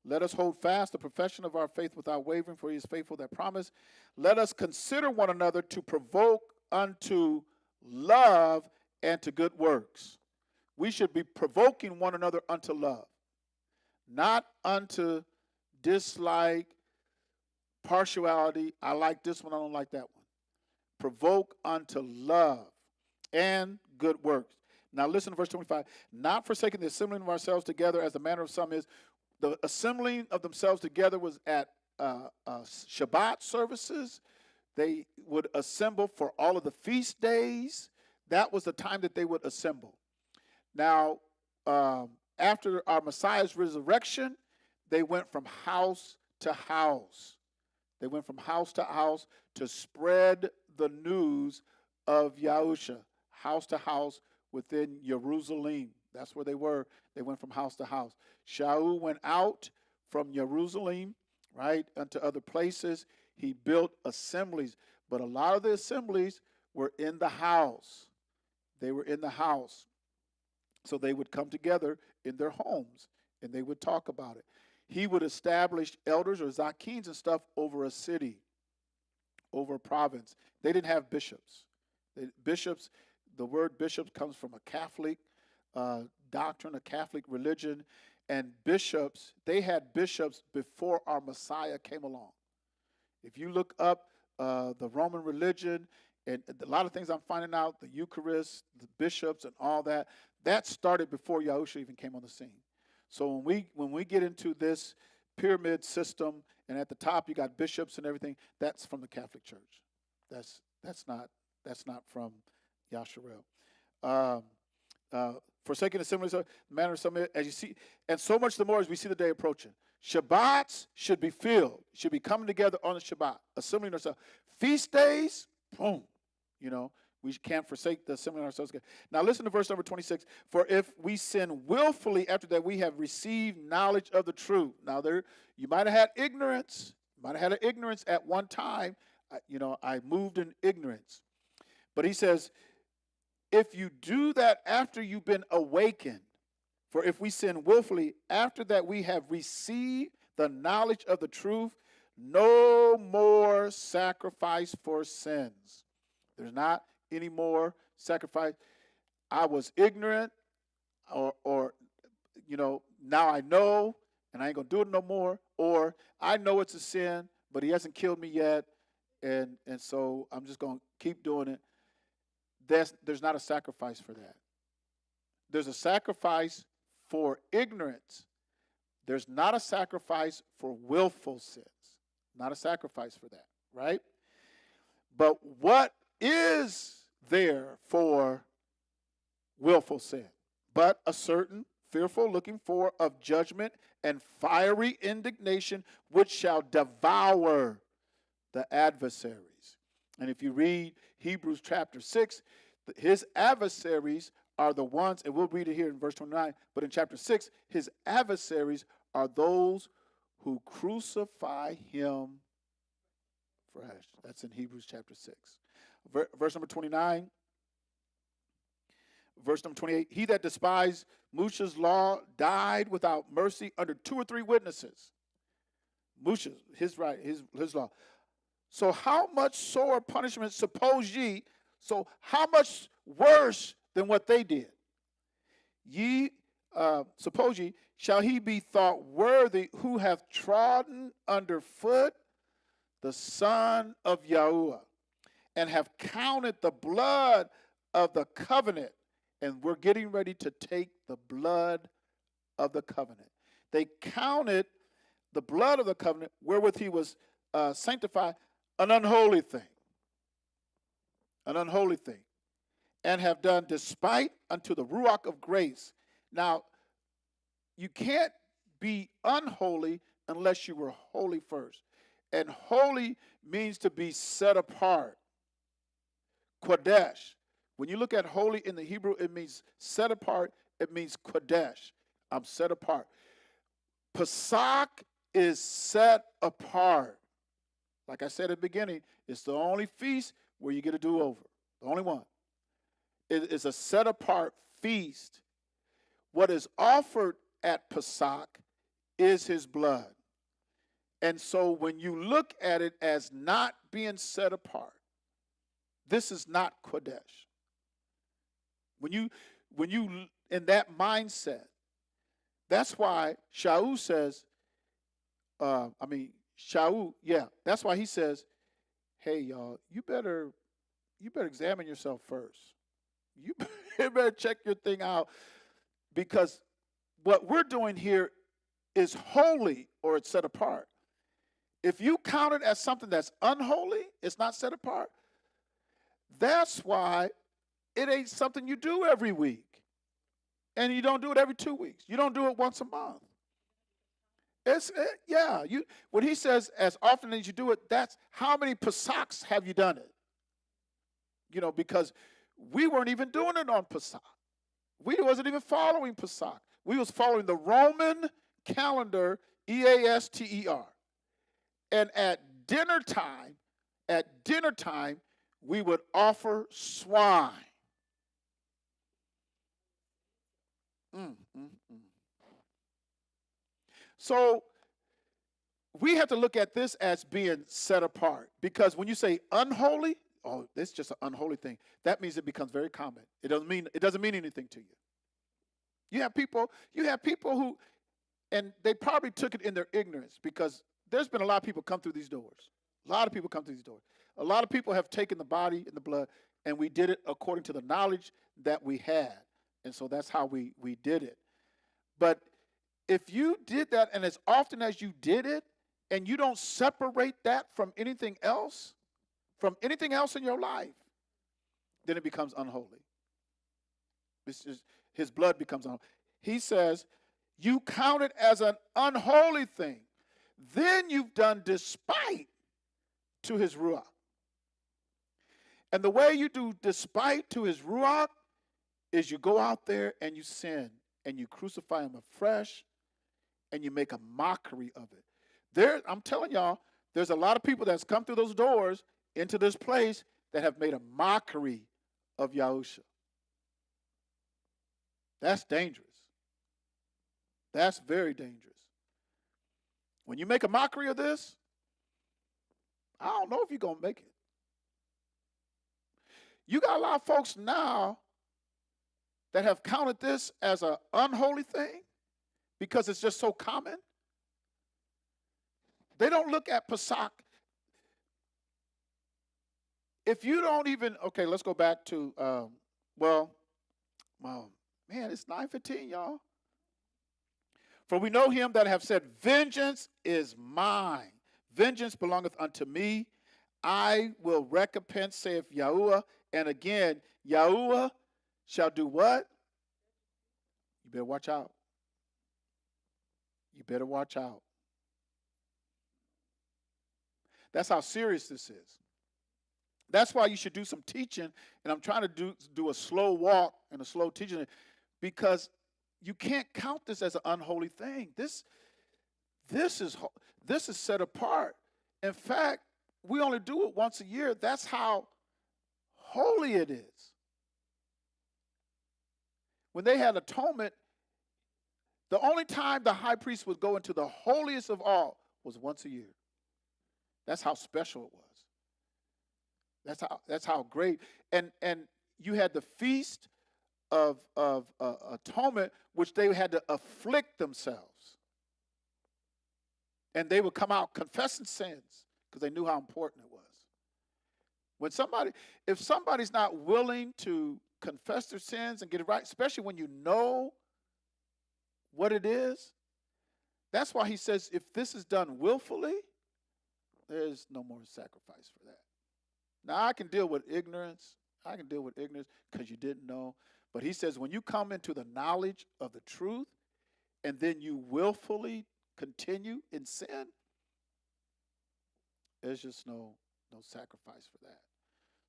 Let us hold fast the profession of our faith without wavering, for he is faithful that promise. Let us consider one another to provoke unto love and to good works. We should be provoking one another unto love, not unto dislike, partiality. I like this one, I don't like that one. Provoke unto love and good works. Now listen to verse 25. Not forsaking the assembling of ourselves together as the manner of some is. The assembling of themselves together was at Shabbat services. They would assemble for all of the feast days. That was the time that they would assemble. Now, after our Messiah's resurrection, they went from house to house. They went from house to house to spread the news of Yahusha, house to house within Jerusalem. That's where they were. They went from house to house. Shaul went out from Jerusalem, right, unto other places. He built assemblies, but a lot of the assemblies were in the house. They were in the house. So they would come together in their homes, and they would talk about it. He would establish elders or zakins and stuff over a city, over a province. They didn't have bishops. Bishops, the word bishop comes from a Catholic doctrine, a Catholic religion, and bishops, they had bishops before our Messiah came along. If you look up the Roman religion, and a lot of things I'm finding out, the Eucharist, the bishops and all that, that started before Yahushua even came on the scene. So when we get into this pyramid system, and at the top you got bishops and everything, that's from the Catholic Church. That's not from Yasharel. Forsaking assemblies, manner of some, as you see, and so much the more as we see the day approaching. Shabbats should be filled, should be coming together on the Shabbat, assembling ourselves. Feast days, boom, we can't forsake the assembling ourselves. Now listen to verse number 26. For if we sin willfully after that we have received knowledge of the truth. Now you might have had ignorance. You might have had an ignorance at one time. I moved in ignorance. But he says, if you do that after you've been awakened, for if we sin willfully after that we have received the knowledge of the truth, no more sacrifice for sins. There's not any more sacrifice. I was ignorant, or now I know, and I ain't gonna do it no more. Or I know it's a sin, but he hasn't killed me yet, and so I'm just gonna keep doing it. There's not a sacrifice for that. There's a sacrifice for ignorance. There's not a sacrifice for willful sins. Not a sacrifice for that, right? But what is there for willful sin? But a certain fearful looking for of judgment and fiery indignation, which shall devour the adversaries. And if you read Hebrews chapter 6, his adversaries are the ones, and we'll read it here in verse 29, but in chapter 6, his adversaries are those who crucify him fresh. That's in Hebrews chapter 6. Verse number 29. Verse number 28, he that despised Moshe's law died without mercy under 2 or 3 witnesses. Moshe, his right, his law. So how much sore punishment suppose ye? So how much worse than what they did? Suppose ye, shall he be thought worthy who hath trodden under foot the son of Yahuwah, and have counted the blood of the covenant? And we're getting ready to take the blood of the covenant. They counted the blood of the covenant wherewith he was sanctified, an unholy thing. An unholy thing. And have done despite unto the Ruach of grace. Now, you can't be unholy unless you were holy first. And holy means to be set apart. Kodesh. When you look at holy in the Hebrew, it means set apart. It means Kodesh. I'm set apart. Pesach is set apart. Like I said at the beginning, it's the only feast where you get a do-over. The only one. It is a set apart feast. What is offered at Pesach is his blood. And so when you look at it as not being set apart, this is not Kodesh. When you in that mindset, that's why Shaul says, that's why he says, hey, y'all, you better examine yourself first. You better check your thing out, because what we're doing here is holy, or it's set apart. If you count it as something that's unholy, it's not set apart. That's why it ain't something you do every week. And you don't do it every 2 weeks. You don't do it once a month. When he says as often as you do it, that's how many Pesachs have you done it? Because we weren't even doing it on Pesach. We wasn't even following Pesach. We was following the Roman calendar, Easter. And at dinner time, we would offer swine. So we have to look at this as being set apart, because when you say unholy, oh, this is just an unholy thing, that means it becomes very common. It doesn't mean anything to you. You have people who, and they probably took it in their ignorance, because there's been a lot of people come through these doors. A lot of people come through these doors. A lot of people have taken the body and the blood, and we did it according to the knowledge that we had. And so that's how we did it. But if you did that, and as often as you did it, and you don't separate that from anything else in your life, then it becomes unholy. His blood becomes unholy. He says, you count it as an unholy thing. Then you've done despite to his Ruach. And the way you do despite to his Ruach is you go out there and you sin, and you crucify him afresh, and you make a mockery of it. I'm telling y'all, there's a lot of people that's come through those doors into this place that have made a mockery of Yahusha. That's dangerous. That's very dangerous. When you make a mockery of this, I don't know if you're going to make it. You got a lot of folks now that have counted this as an unholy thing because it's just so common. They don't look at Pesach. If you don't even, okay, let's go back to, it's 9:15, y'all. For we know him that have said, vengeance is mine. Vengeance belongeth unto me. I will recompense, saith Yahuwah. And again, Yahuwah shall do what? You better watch out. You better watch out. That's how serious this is. That's why you should do some teaching, and I'm trying to do a slow walk and a slow teaching, because you can't count this as an unholy thing. This is set apart. In fact, we only do it once a year. That's how holy it is. when they had atonement, the only time the high priest would go into the holiest of all was once a year. That's how special it was. That's how great. And you had the feast of atonement, which they had to afflict themselves, and they would come out confessing sins because they knew how important it was. If somebody's not willing to confess their sins and get it right, especially when you know what it is, that's why he says, if this is done willfully, there's no more sacrifice for that. Now, I can deal with ignorance. Because you didn't know. But he says, when you come into the knowledge of the truth and then you willfully continue in sin, there's just no sacrifice for that.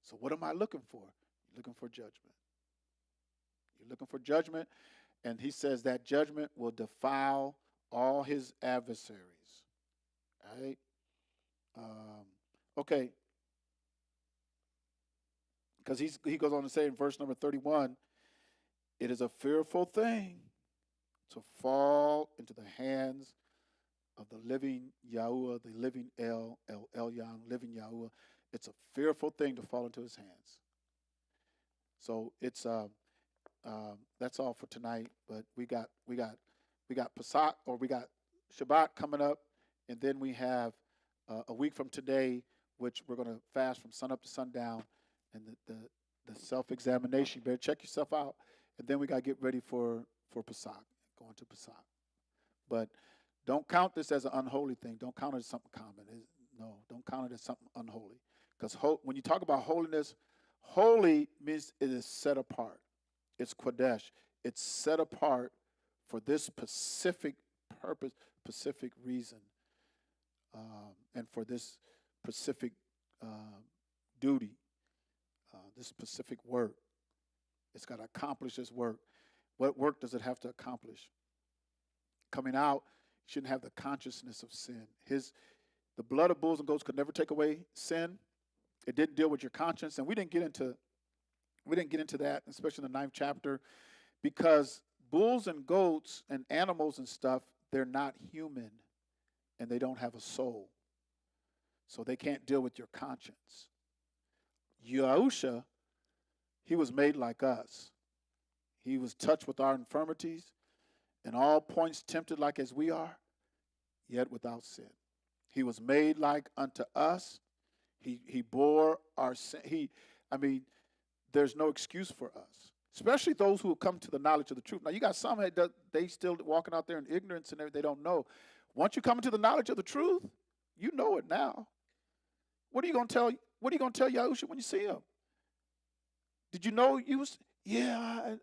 So what am I looking for? You're looking for judgment. You're looking for judgment. And he says that judgment will defile all his adversaries. All right? Okay. Because he goes on to say in verse number 31, it is a fearful thing to fall into the hands of the living Yahuwah, the living El Elyon, living Yahuwah. It's a fearful thing to fall into his hands. So it's that's all for tonight. But we got Pesach, or we got Shabbat coming up, and then we have a week from today, which we're going to fast from sun up to sundown. And the self-examination, you better check yourself out. And then we got to get ready for Pesach, going to Pesach. But don't count this as an unholy thing. Don't count it as something common. No, don't count it as something unholy. Because when you talk about holiness, holy means it is set apart. It's Kodesh. It's set apart for this specific purpose, specific reason, and for this specific duty. This specific work. It's got to accomplish this work. What work does it have to accomplish? Coming out, you shouldn't have the consciousness of sin. The blood of bulls and goats could never take away sin. It didn't deal with your conscience, and we didn't get into that, especially in the 9th chapter, because bulls and goats and animals and stuff, they're not human, and they don't have a soul, so they can't deal with your conscience. Yahusha, he was made like us. He was touched with our infirmities, and all points tempted like as we are, yet without sin. He was made like unto us. He bore our sin. There's no excuse for us, especially those who have come to the knowledge of the truth. Now, you got some that they still walking out there in ignorance and they don't know. Once you come into the knowledge of the truth, you know it now. What are you going to tell Yahusha when you see him? Did you know you was? Yeah,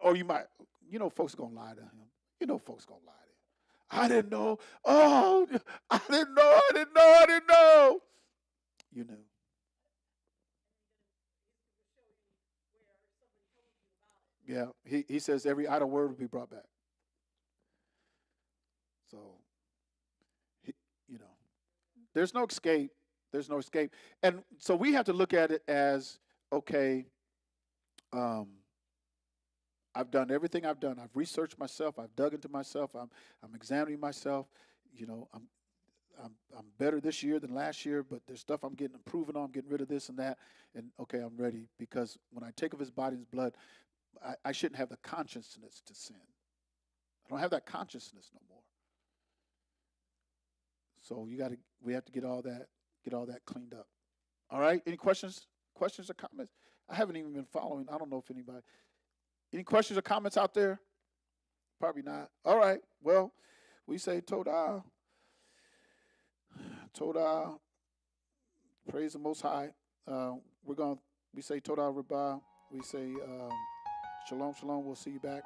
or you might. Folks are going to lie to him. Folks going to lie to him. I didn't know. Oh, I didn't know. You knew. Yeah, he says every idle word will be brought back. So, there's no escape. There's no escape. And so we have to look at it as, okay, I've done everything I've done. I've researched myself. I've dug into myself. I'm examining myself. I'm better this year than last year, but there's stuff I'm getting improving on. I'm getting rid of this and that. And, okay, I'm ready. Because when I take of his body and his blood, I shouldn't have the consciousness to sin. I don't have that consciousness no more. So we have to get all that cleaned up. All right? Any questions or comments? I haven't even been following. I don't know if anybody. Any questions or comments out there? Probably not. All right. Well, we say Todah. Todah. Praise the Most High. We say Todah Rabbah. We say Shalom, Shalom. We'll see you back